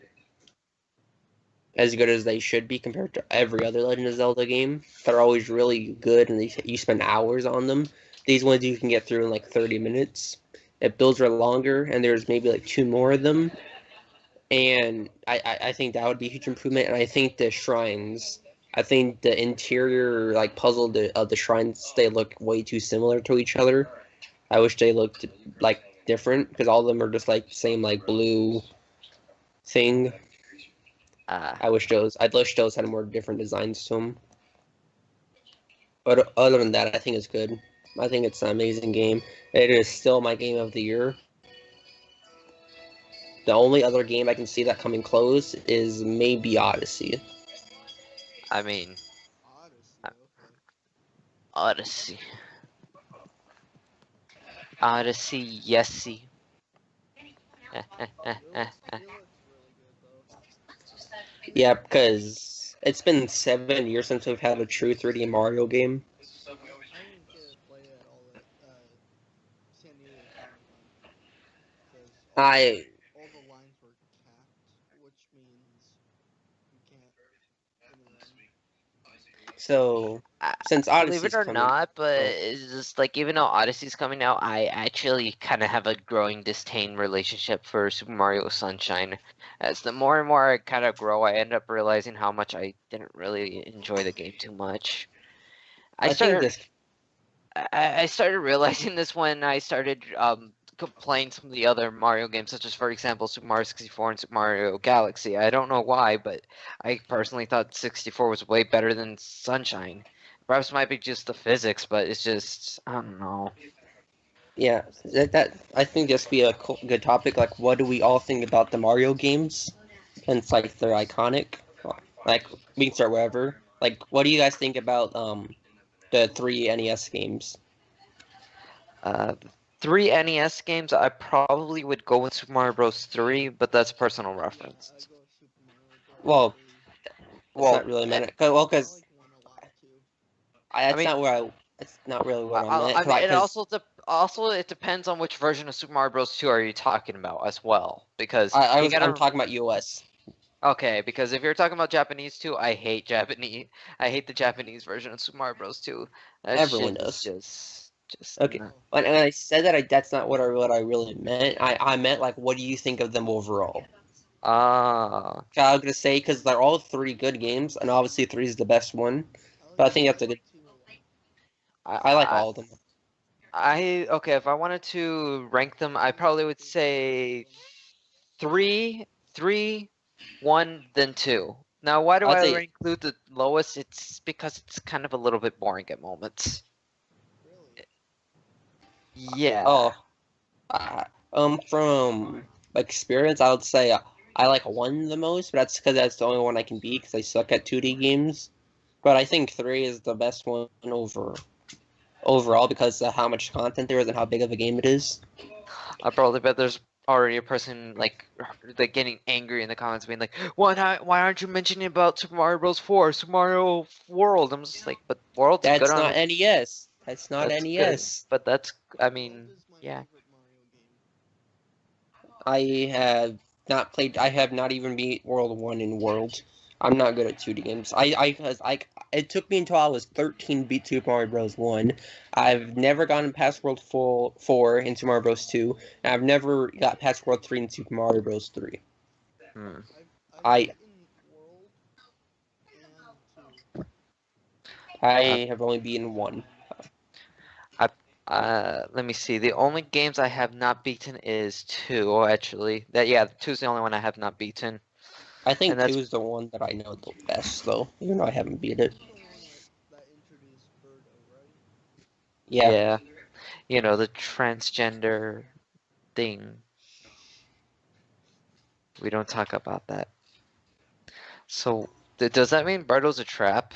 as good as they should be compared to every other Legend of Zelda game. They're always really good, and you spend hours on them. These ones you can get through in like 30 minutes. If those are longer, and there's maybe like 2 more of them, and I think that would be a huge improvement. And I think the shrines, I think the interior like puzzle of the shrines, they look way too similar to each other. I wish they looked like different because all of them are just like the same like blue thing. I wish those had more different designs to them. But other than that, I think it's good. I think it's an amazing game. It is still my game of the year. The only other game I can see that coming close is maybe Odyssey. I mean, Odyssey, okay. Odyssey. Odyssey, yesy. It looks really good though. Yeah, because it's been 7 years since we've had a true 3D Mario game. I didn't get to play it all at San Diego Comic Con because I all the lines were capped, which means you can't enter them. so since Believe it Odyssey's or coming, not, but oh, it's just like even though Odyssey's coming out, I actually kind of have a growing disdain relationship for Super Mario Sunshine. As the more and more I kind of grow, I end up realizing how much I didn't really enjoy the game too much. I I think started this I started realizing this when I started playing some of the other Mario games, such as, for example, Super Mario 64 and Super Mario Galaxy. I don't know why, but I personally thought 64 was way better than Sunshine. Perhaps it might be just the physics, but it's just, I don't know. yeah, that I think this be a good topic. Like, what do we all think about the Mario games? Since like they're iconic. Like we can start wherever. Like, what do you guys think about the three NES games? Uh, 3 NES games, I probably would go with Super Mario Bros. 3, but that's personal reference. I go with Super Mario Bros. Well, 3. that's Well, not really eh, meant. Well, I because like one a lot too. I that's mean, not where I. That's not really what I meant. I mean, it Because also it depends on which version of Super Mario Bros. 2 are you talking about as well, because you I'm gotta. talking about US. Okay, because if you're talking about Japanese 2, I hate Japanese. I hate the Japanese version of Super Mario Bros. 2. That Everyone shit is does. just Okay. nah. Oh, When I said that, that's not what I really meant. I meant like, what do you think of them overall? Ah, So I was gonna say because they're all three good games, and obviously three is the best one. I like But I think that's a good. 2 a lot. I like I, all of them. okay. If I wanted to rank them, I probably would say three, three, one, then two. Now, why do I'd I say include the lowest? It's because it's kind of a little bit boring at moments. Really? Yeah. oh from experience, I would say I like one the most, but that's because that's the only one I can beat because I suck at 2D games. But I think three is the best one overall because of how much content there is and how big of a game it is. I probably bet there's already a person like getting angry in the comments, being like, why aren't you mentioning about Super Mario Bros. 4, Super Mario World?" I'm just like, but World's good That's on not it. NES. That's not That's good, NES. but I World mean, is my yeah. favorite Mario game. I have not played. I have not even beat World 1 in World. I'm not good at 2D games. Cause it took me until I was 13 to beat Super Mario Bros. 1. I've never gotten past World 4 in Super Mario Bros. 2. And I've never got past World 3 in Super Mario Bros. 3. Hmm. I've I beaten World and 2. I I have only beaten 1. Let me see. The only games I have not beaten is 2, actually. 2's the only one I have not beaten. I think And that's 2 is the one that I know the best, though, even though I haven't beat it. That's the one that introduced Birdo, right? Yeah. You know, the transgender thing. We don't talk about that. So, does that mean Birdo's a trap?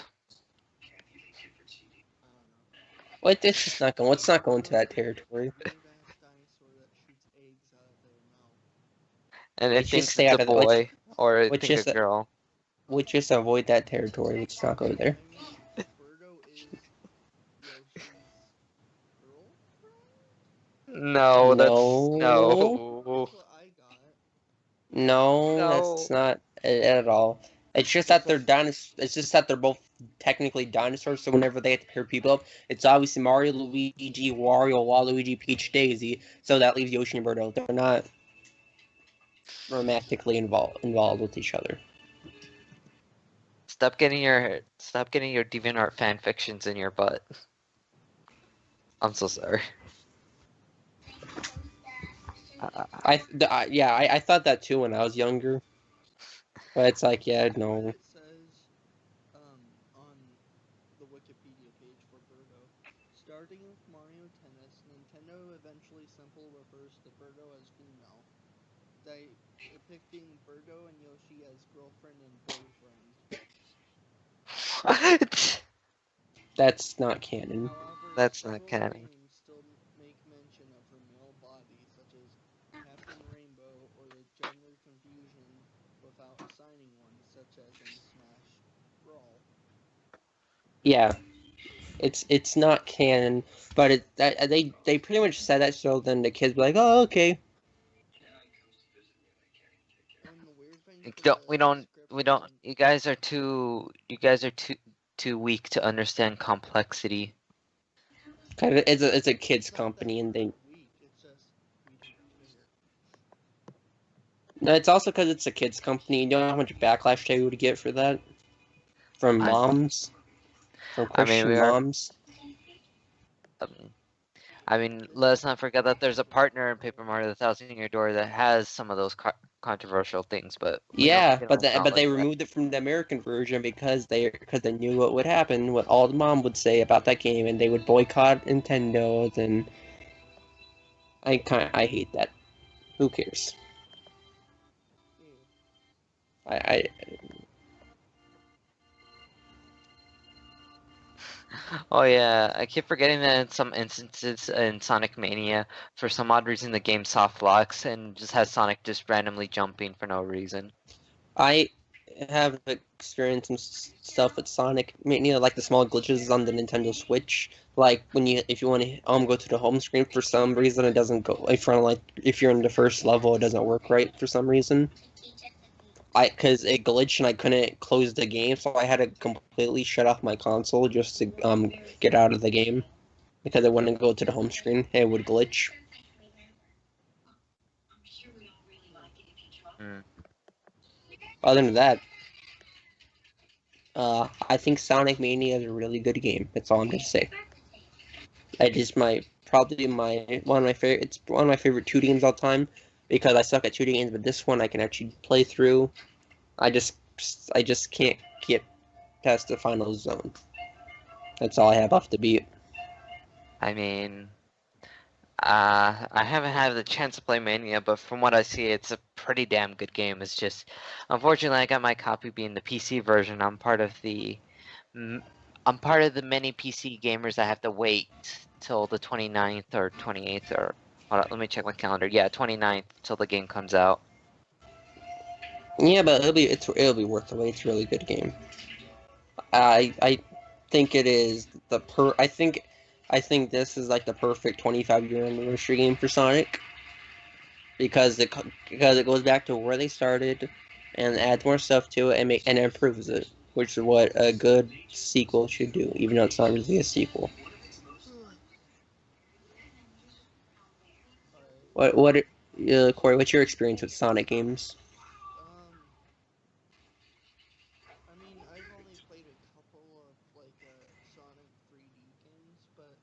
I don't know. Well, it's just not going. Let's not go into that territory. Weird ass dinosaur that shoots eggs out of their mouth. And it Let's just thinks stay it's a out of it. boy, or it Let's think a just girl. let's just avoid that territory. Let's not go there. I mean, Birdo is Yoshi's girlfriend? No, that's No. no. That's what I got. No, No. that's not at all. It's just that they're dinosaurs. It's just that they're both technically dinosaurs. So whenever they have to pair people up, it's obviously Mario, Luigi, Wario, Waluigi, Peach, Daisy. So that leaves Yoshi and Birdo. They're not romantically involved with each other. Stop getting your DeviantArt fan fictions in your butt. I'm so sorry. I thought that too when I was younger. But it's like, yeah, no. It says on the Wikipedia page for Birdo, starting with Mario Tennis, Nintendo eventually simple refers to Birdo as female, depicting Birdo and Yoshi as girlfriend and boyfriend. What? That's not canon. However, That's not several canon. games still make mention of her male body, such as Captain Rainbow or the gender confusion without assigning one, such as in Smash Brawl. Yeah, it's not canon, but they pretty much said that so then the kids be like, oh, okay. And the weird thing Like, for don't the we don't description, you guys are too weak to understand complexity. Kind of, it's a kids it's not that company, and they. we're weak, it's just we don't care. No, it's also because it's a kids company. You know how much backlash they would get for that from I moms, from I mean Christian we are moms. um, I mean let's not forget that there's a partner in Paper Mario: The Thousand Year Door that has some of those controversial things, but Yeah, we but don't they acknowledge that. removed it from the American version because they knew what would happen, what all the mom would say about that game, and they would boycott Nintendo. And I hate that. Who cares? Yeah. I Oh yeah, I keep forgetting that in some instances in Sonic Mania, for some odd reason the game soft locks and just has Sonic just randomly jumping for no reason. I have experienced some stuff with Sonic Mania, like the small glitches on the Nintendo Switch. Like when if you want to go to the home screen for some reason it doesn't go. If you're in the first level it doesn't work right for some reason. Because it glitched and I couldn't close the game, so I had to completely shut off my console just to get out of the game because it wouldn't go to the home screen. It would glitch. Mm. Other than that, I think Sonic Mania is a really good game. That's all I'm gonna say. It is probably my one of my favorite. It's one of my favorite 2D games all time because I suck at 2D games, but this one I can actually play through. I just I just can't get past the final zone. That's all I have left to beat. I mean, I haven't had the chance to play Mania, but from what I see, it's a pretty damn good game. It's just, unfortunately, I got my copy being the PC version. M- I'm part of the many PC gamers that have to wait till the 29th or 28th or, hold on, let me check my calendar. Yeah, 29th till the game comes out. Yeah, but it'll be worth the wait. It's a really good game. I think it is I think this is like the perfect 25-year anniversary game for Sonic because it goes back to where they started and adds more stuff to it and improves it, which is what a good sequel should do, even though it's not really a sequel. Alright. Corey? What's your experience with Sonic games? I mean, I've only played a couple of Sonic 3D games, but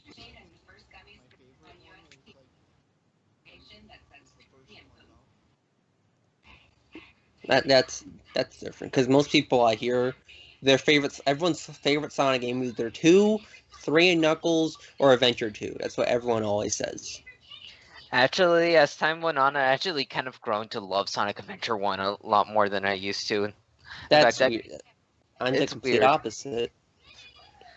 My favorite one is like is the first one though. That's different because most people I hear their favorites. Everyone's favorite Sonic game is either 2, 3 and Knuckles, or Adventure 2. That's what everyone always says. Actually, as time went on, I actually kind of grown to love Sonic Adventure 1 a lot more than I used to. In That's fact, weird. I'm the it's complete weird. opposite.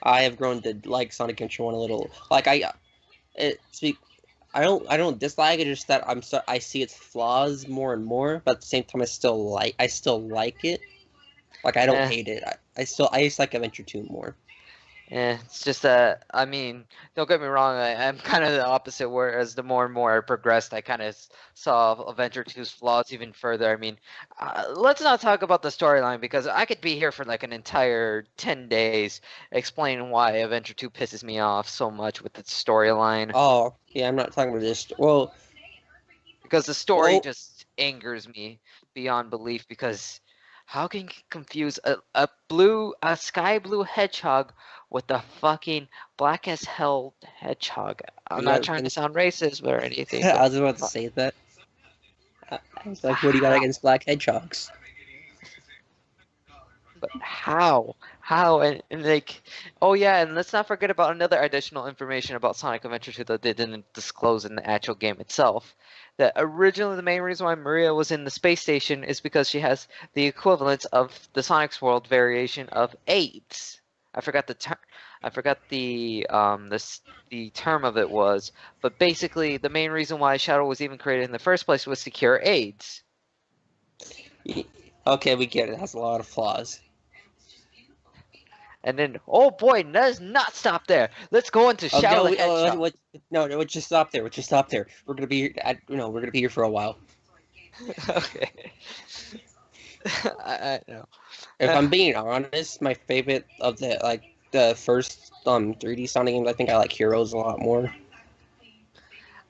I have grown to like Sonic Adventure 1 a little. Like speak. I don't dislike it. Just that I see its flaws more and more. But at the same time, I still like it. Like I don't Eh, hate it. I just like Adventure 2 more. it's just that, I mean, don't get me wrong, I'm kind of the opposite, whereas the more and more I progressed, I kind of saw Adventure 2's flaws even further. I mean, let's not talk about the storyline, because I could be here for like an entire 10 days explaining why Adventure 2 pisses me off so much with its storyline. Oh yeah, I'm not talking about this. Because the story Well, just angers me beyond belief, because how can you confuse a sky blue hedgehog with a fucking black as hell hedgehog? I'm yeah, not trying to sound racist or anything, I but was about to uh, say that. I was like, what do you got how? against black hedgehogs? Yeah. But how and like, oh yeah, and let's not forget about another additional information about Sonic Adventure 2 that they didn't disclose in the actual game itself. That originally the main reason why Maria was in the space station is because she has the equivalent of the Sonic's World variation of AIDS. I forgot the term. I forgot the term of it was, but basically the main reason why Shadow was even created in the first place was to cure AIDS. Okay, we get it. It has a lot of flaws. And then, oh boy, let's not stop there. Let's go into Oh Shadow no, the Hedgehog. no, let's just stop there. Let's just stop there. We're gonna be, we're gonna be here for a while. Okay. I know. If I'm being honest, my favorite of the first 3D Sonic games, I think I like Heroes a lot more.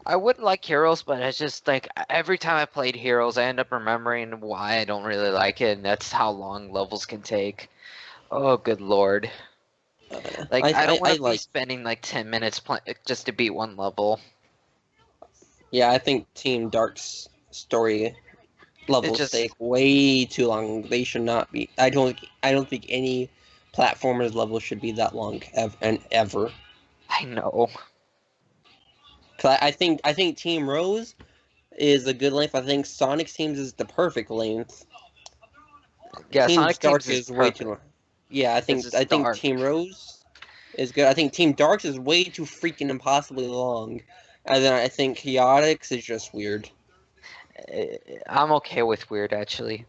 I wouldn't like Heroes, but it's just like every time I played Heroes, I end up remembering why I don't really like it, and that's how long levels can take. Oh, good lord. Like, I don't want I to be like. spending like 10 minutes just to beat one level. Yeah, I think Team Dark's story It levels just, take way too long. They should not be. I don't think any platformers level should be that long ever. I know. Cause I think Team Rose is a good length. I think Sonic's Teams is the perfect length. Yeah, Team Sonic Dark Teams is is way too perfect. long. Yeah, It's just I think dark. Team Rose is good. I think Team Darks is way too freaking impossibly long. And then I think Chaotix is just weird. I'm okay with weird, actually.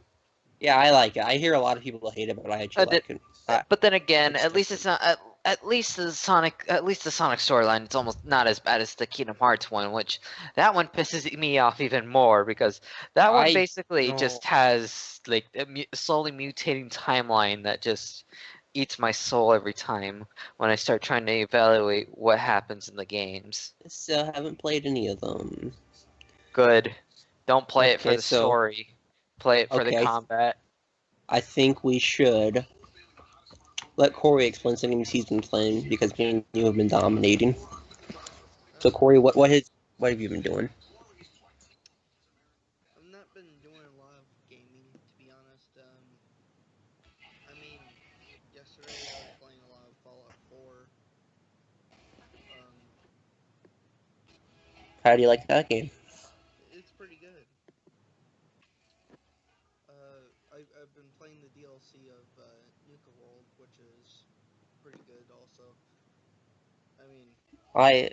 Yeah, I like it. I hear a lot of people hate it, but I actually like it. But then again, It's at least different. it's not. At least the Sonic storyline. It's almost not as bad as the Kingdom Hearts one, which that one pisses me off even more, because that one I basically don't. just has like a slowly mutating timeline that just eats my soul every time when I start trying to evaluate what happens in the games. Still haven't played any of them. Good. Don't play it for Okay, the story. Play it for the okay, combat. I think we should let Corey explain some games he's been playing because me and you have been dominating. So Um, Corey, what have you been doing? I've not been doing a lot of gaming, to be honest. I mean, yesterday I was playing a lot of Fallout 4. Um, How do you like that game? it's pretty good. I've been playing the DLC of Nuka World, which is pretty good also. I mean, I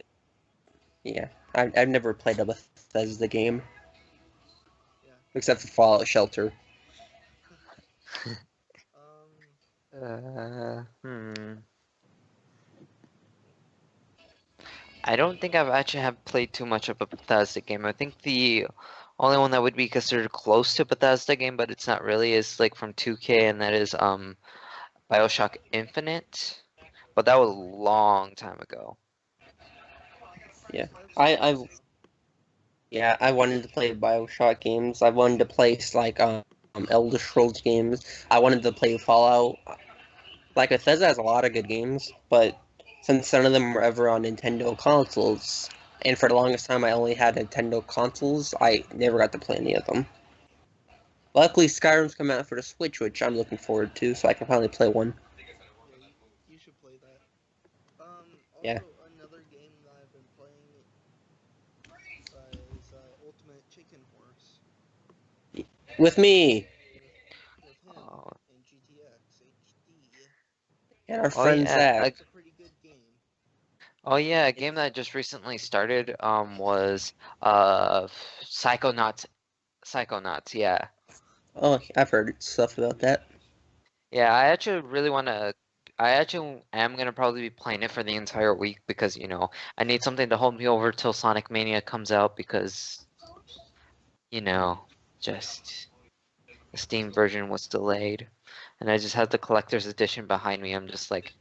Yeah, I've never played a Bethesda game yeah. except for Fallout Shelter. Um, Hmm. I don't think I've actually have played too much of a Bethesda game. I think the only one that would be considered close to Bethesda game, but it's not really, is like from 2K, and that is BioShock Infinite. But that was a long time ago. Yeah, I've I seen I that though. yeah I wanted to play BioShock games. I wanted to play Elder Scrolls games. I wanted to play Fallout. Like Bethesda has a lot of good games, but since none of them were ever on Nintendo consoles. And for the longest time, I only had Nintendo consoles. I never got to play any of them. Luckily, Skyrim's come out for the Switch, which I'm looking forward to, so I can finally play one. Yeah, you should play that. Yeah. Also another game that I've been playing is Ultimate Chicken Horse With me with him Oh, in GTX HD. and our oh friend yeah, Zach. It's a pretty good game. oh yeah, a game that I just recently started was Psychonauts. Psychonauts, yeah. Oh, I've heard stuff about that. Yeah, I actually really want to. I actually am gonna probably be playing it for the entire week because I need something to hold me over till Sonic Mania comes out because you know just the Steam version was delayed, and I just have the collector's edition behind me. I'm just like,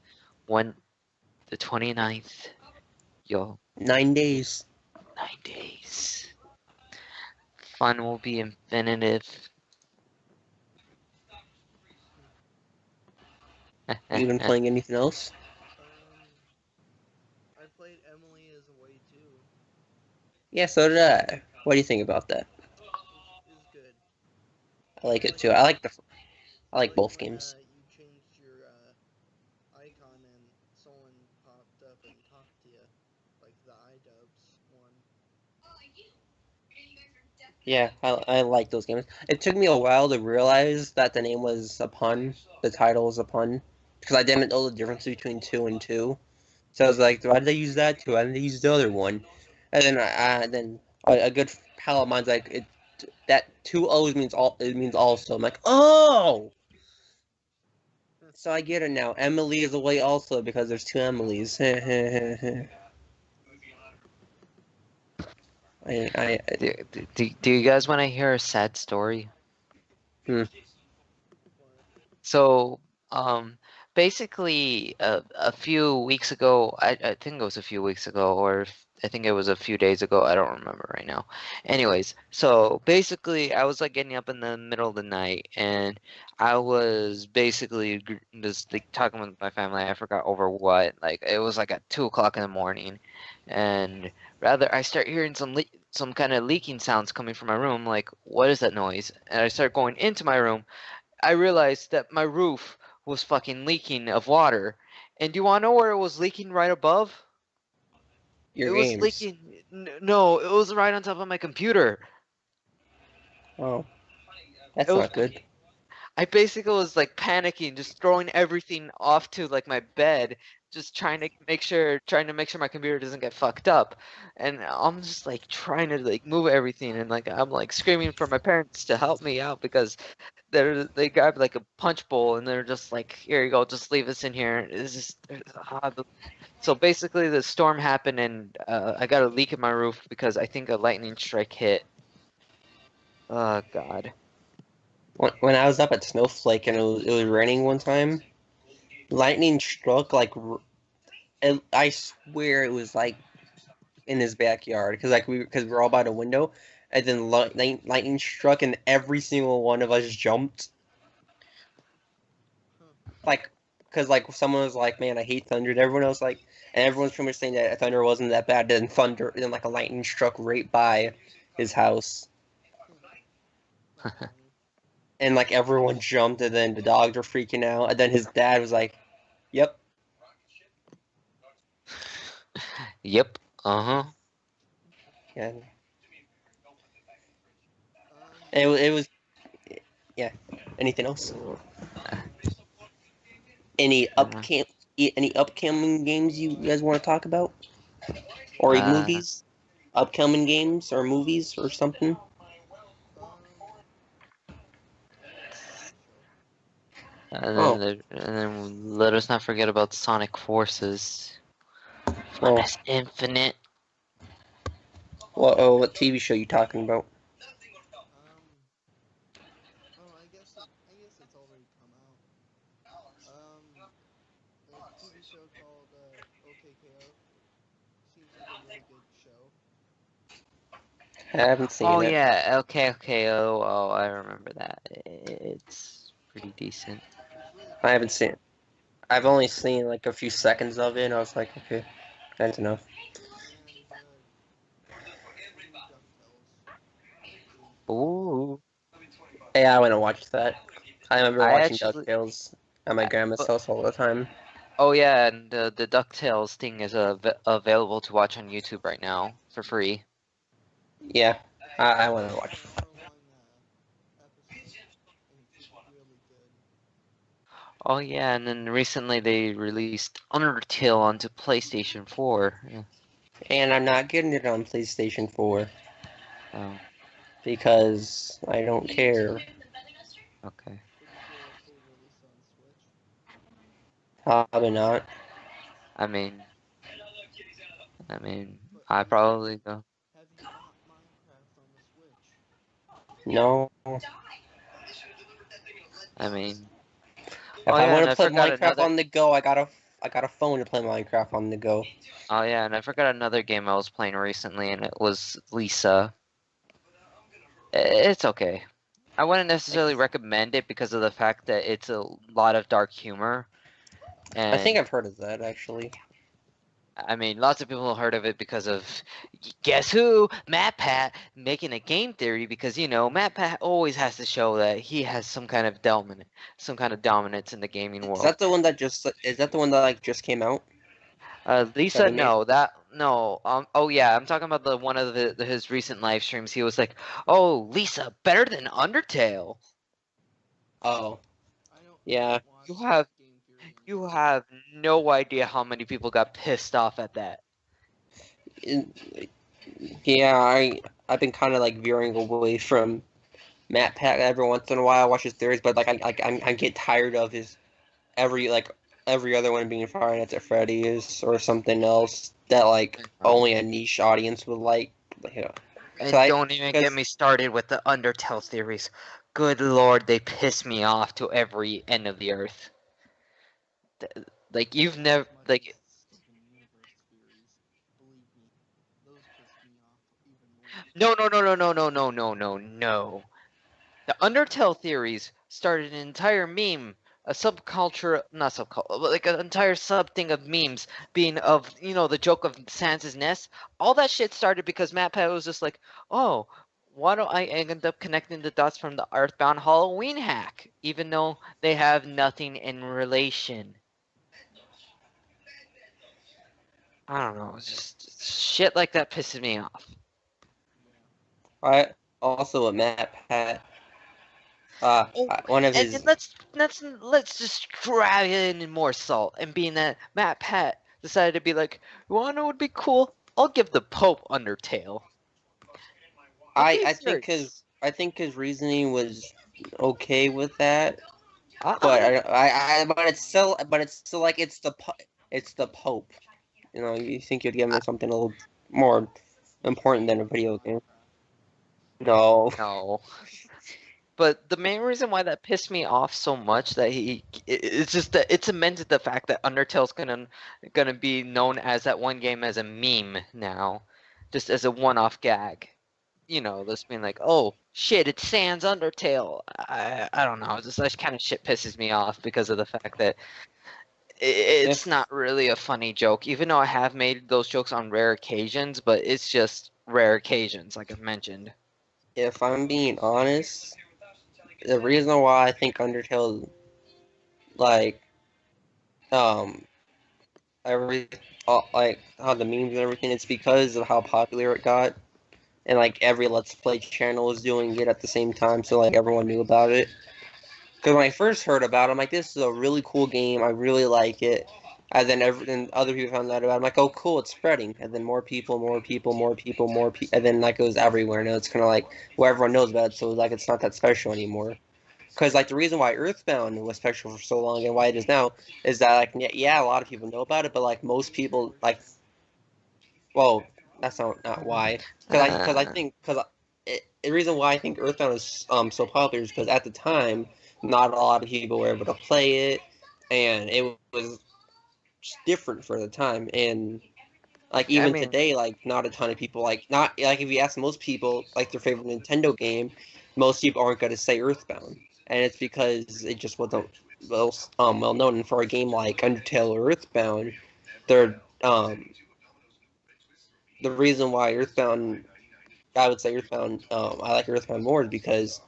when the 29th, yo, 9 days. 9 days. Fun will be infinitive. You been playing anything else? I played Emily is Away too. Yeah, so did I. What do you think about that? Is good. I like I it like too. when I like both when games. you changed your icon and someone popped up and talked to you, like the iDubbbz one. Yeah, I like those games. It took me a while to realize that the name was a pun, the title was a pun, because I didn't know the difference between two and two. So I was like, why did they use that two? Why didn't they use the other one? And then a good pal of mine's like, that two O's means all. It means also. I'm like, oh. So I get it now. Emily is away also because there's two Emilys. I Do you guys want to hear a sad story? hmm. What? So, basically, a few weeks ago, I think it was a few weeks ago, I think it was a few days ago. I don't remember right now. Anyways, so basically, I was like getting up in the middle of the night, and I was basically just like talking with my family. I forgot over what. Like it was like at 2 o'clock in the morning, and rather I start hearing some kind of leaking sounds coming from my room. Like, what is that noise? And I start going into my room. I realized that my roof was fucking leaking of water. And do you want to know where it was leaking right above? Your It was games. leaking. No, it was right on top of my computer. Oh, It that's was. not good. I basically was like panicking, just throwing everything off to like my bed, just trying to make sure my computer doesn't get fucked up. And I'm just like trying to like move everything, and like I'm like screaming for my parents to help me out because they grabbed like a punch bowl and they're just like, here you go, just leave this in here. It's just so basically the storm happened and I got a leak in my roof because I think a lightning strike hit. Oh God. When I was up at Snowflake and it was raining one time, lightning struck like I swear it was like in his backyard because we were all by the window, and then lightning struck and every single one of us jumped Huh. like because like someone was like, man, I hate thunder, and everyone else like, and everyone's pretty much saying that thunder wasn't that bad. Then like a lightning struck right by his house, That's funny. and like everyone jumped, and then the dogs were freaking out, and then his dad was like, yep. Yep. Uh-huh. Yeah, Um, it was yeah. Anything else? Any Uh, any upcoming games you guys want to talk about, or uh, movies? Upcoming games or movies or something? the TV show. Oh, and then let us not forget about Sonic Forces. Fun well, is infinite. what TV show you talking about? Um, oh, I guess it's already come out. A TV show called OKKO seems like a really good show. I haven't Oh seen it. yeah, okay, oh, I remember that. It's pretty decent. It's really I funny. haven't seen it. I've only seen like a few seconds of it, and I was like, okay, that's enough. And new DuckTales. Ooh. Yeah, I went and watched that. I remember I watching actually. DuckTales at my grandma's house all the time. Oh yeah, and the DuckTales thing is available to watch on YouTube right now for free. Yeah, I went and watched. Episode, and it's really good. Oh yeah, and then recently they released Undertale onto PlayStation 4. Yeah. And I'm not getting it on PlayStation 4 Oh, because I don't care. okay. Would you get a full release on Switch? Probably not. I mean, But I probably don't. have you bought Minecraft on the Switch? No. I mean, If oh I yeah, want and to I play forgot Minecraft another. on the go, I got a phone to play Minecraft on the go. Oh yeah, and I forgot another game I was playing recently, and it was Lisa. It's okay. I wouldn't necessarily recommend it because of the fact that it's a lot of dark humor, I think and I've heard of that actually. I mean, lots of people heard of it because of guess who? MatPat making a game theory because MatPat always has to show that he has some kind of dominance in the gaming Is world. that the one that like just came out? That Lisa, he made? no. Oh yeah, I'm talking about the one of his recent live streams. He was like, "Oh, Lisa, better than Undertale." Oh, I don't yeah. watch You have game theory you anymore. have no idea how many people got pissed off at that. Yeah, I've been kind of like veering away from Matt Pat every once in a while. I watch his theories, but like I get tired of his every like every other one being Five Nights at Freddy's or something else that like No. only a niche audience would like. You know, And so don't even get because me started with the Undertale theories. Good lord, they piss me off to every end of the earth. Like you've Not as never much like as Steven Universe theories. Believe me, those piss me off even more. no. The Undertale theories started an entire meme, a subculture, not subculture, but like an entire sub thing of memes being of, the joke of Sans' nest. All that shit started because MatPat was just like, oh, why don't I end up connecting the dots from the Earthbound Halloween hack, even though they have nothing in relation. I don't know, it's just shit like that pisses me off. I also with Matt Pat. Oh, One of and his let's just try in more salt. And being that Matt Pat decided to be like, you wanna know what would be cool? I'll give the Pope Undertale. I'm being serious. I think his reasoning was okay with that, I'm but it's still like it's the Pope. You know, you think you'd give him something a little more He's important than a better than video game. Minecraft. No. no. But the main reason why that pissed me off so much that it's just that it cemented the fact that Undertale's gonna be known as that one game as a meme now, just as a one-off gag. This being like, oh shit, it's Sans Undertale. I don't know, just that kind of shit pisses me off because of the fact that it's If not really a funny joke, even though I have made those jokes on rare occasions, but it's just rare occasions, like I've mentioned. if I'm being honest, the reason why I think Undertale like um every like how the memes and everything, it's because of how popular it got, and like every Let's Play channel was doing it at the same time, so like everyone knew about it. Because when I first heard about it, I'm like, this is a really cool game. I really like it. And then other people found out about it. I'm like, oh, cool, it's spreading. And then more people, and then that goes everywhere. Now it's kind of like, well, everyone knows about it, so like it's not that special anymore. Because like the reason why Earthbound was special for so long and why it is now is that like yeah, a lot of people know about it, but like most people like, well, that's not why. Because I Uh, think because the reason why I think Earthbound is so popular is because at the time not a lot of people were able to play it, and it was just different for the time. And like I even mean, today, like not a ton of people like not like if you ask most people like their favorite Nintendo game, most people aren't going to say Earthbound, and it's because it just wasn't well known for a game like Undertale or Earthbound. They're the reason why Earthbound, I would say Earthbound, I like Earthbound more is because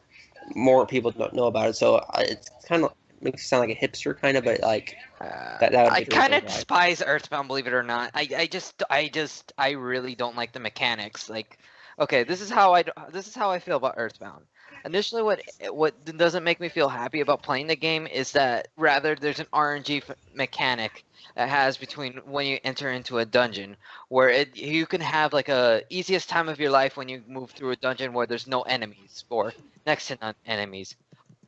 more people don't know about it. So it's kind of makes it sound like a hipster kind of, but like that would I be the kind reason of why. despise Earthbound, believe it or not. I really don't like the mechanics. Like, okay, this is how I feel about Earthbound. Initially, what doesn't make me feel happy about playing the game is that rather there's an RNG mechanic that has between when you enter into a dungeon, where you can have like a easiest time of your life when you move through a dungeon where there's no enemies or next to none enemies.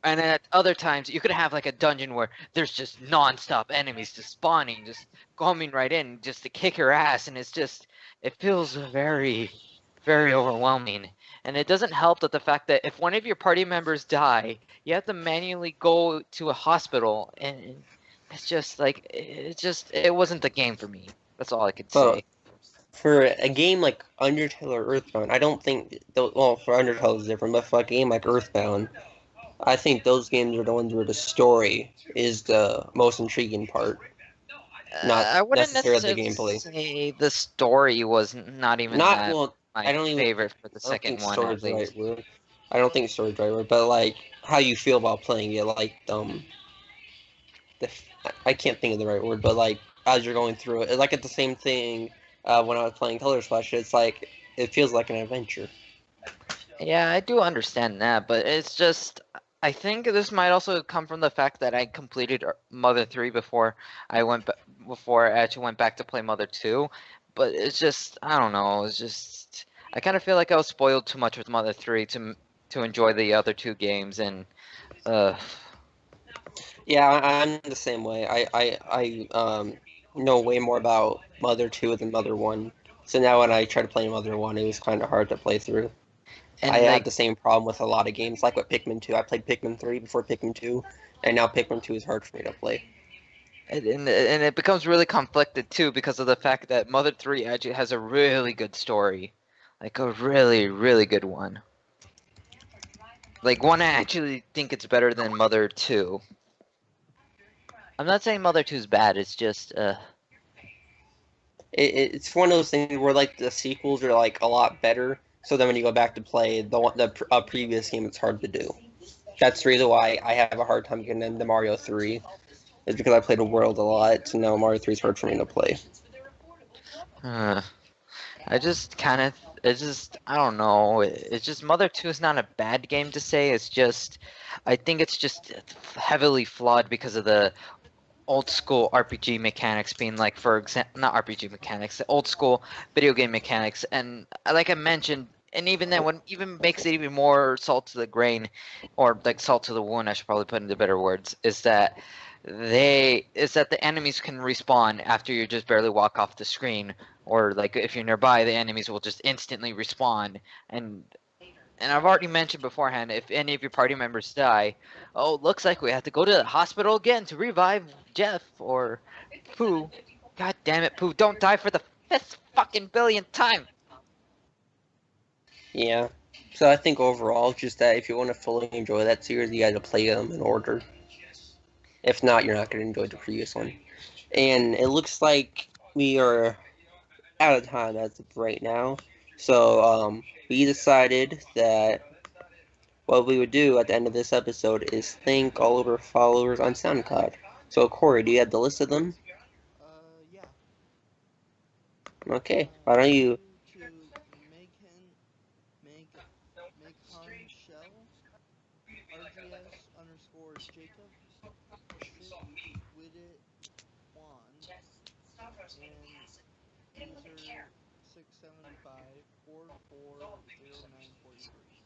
And then at other times, you could have like a dungeon where there's just non-stop enemies just spawning, just coming right in, just to kick your ass, and it feels very, very overwhelming. And it doesn't help that the fact that if one of your party members die, you have to manually go to a hospital, and it wasn't the game for me. That's all I could But say. for a game like Undertale or Earthbound, I don't think well, for Undertale is different, but for a game like Earthbound, I think those games are the ones where the story is the most intriguing part, not I wouldn't necessarily the necessarily gameplay. say the story was not even Not that well. my I don't even. favorite for the I don't second think one, story's at the right least. word. I don't think story's the right word, but like how you feel about playing it, like the I can't think of the right word, but like as you're going through it, like it's the same thing. When I was playing Color Splash, it's like it feels like an adventure. Yeah, I do understand that, but it's just I think this might also come from the fact that I completed Mother 3 before before I actually went back to play Mother 2. But it's just I don't know, it's just I kind of feel like I was spoiled too much with Mother 3 to enjoy the other two games, and uh Yeah, I'm the same way. I know way more about Mother 2 than Mother 1. So now when I try to play Mother 1, it was kind of hard to play through. I and have like the same problem with a lot of games, like with Pikmin 2. I played Pikmin 3 before Pikmin 2, and now Pikmin 2 is hard for me to play. and it becomes really conflicted too because of the fact that Mother 3 actually has a really good story. Like a really, really good one. Like one I actually think it's better than Mother 2. I'm not saying Mother 2 is bad, it's just It's one of those things where like the sequels are like a lot better. So then when you go back to play the previous game, it's hard to do. That's the reason why I have a hard time getting into Mario 3. Is because I played a world a lot, so now Mario 3 is hard for me to play. uh, I just kind of it's just I don't know. It's just Mother 2 is not a bad game to say. It's just I think it's just heavily flawed because of the old school RPG mechanics being like for example not RPG mechanics, the old school video game mechanics, and like I mentioned, and even then what even makes it even more salt to the grain or like salt to the wound, I should probably put into better words, is that the enemies can respawn after you just barely walk off the screen, or like if you're nearby the enemies will just instantly respawn, and I've already mentioned beforehand, if any of your party members die, oh, looks like we have to go to the hospital again to revive Jeff or Pooh. God damn it, Pooh, don't die for the fifth fucking billionth time. Yeah. So I think overall, just that if you want to fully enjoy that series, you got to play them in order. If not, you're not going to enjoy the previous one. And it looks like we are out of time as of right now. So we decided that what we would do at the end of this episode is thank all of our followers on SoundCloud. So Corey, do you have the list of them? Yeah. Okay. Why don't Thank you? you to Meg, Meghan Shell, RGS_Jacob, Fit Widget Juan, and user 675440943.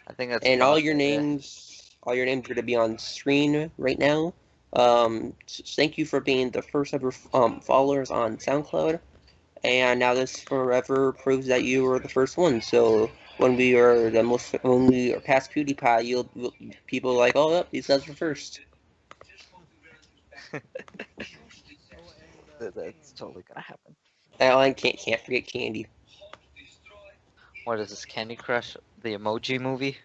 I think that's And about it. all your names are going to be on screen right now. Thank you for being the first ever followers on SoundCloud. And now this forever proves that you were the first one. So when we are past PewDiePie, people are like, oh, yep, these guys were first. Oh, and That's Candy. totally gonna happen. Oh, I can't forget Candy. What is this, Candy Crush, the emoji movie?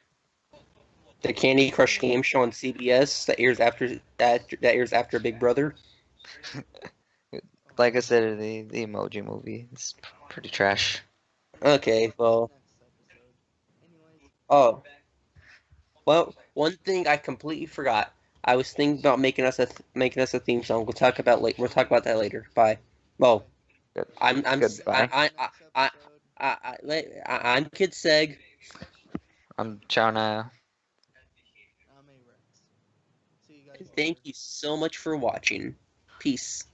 The Candy Crush game show on CBS that airs after Big Brother. Like I said, the Emoji Movie is pretty trash. Okay, well, Next episode. Anyways, oh, well, one thing I completely forgot. I was thinking about making us a theme song. We'll talk about that later. Bye. Well, Good. I'm Goodbye. next episode. I'm Kid Seg. I'm Chana. I'm a Rex. See you guys Thank later. you so much for watching. Peace.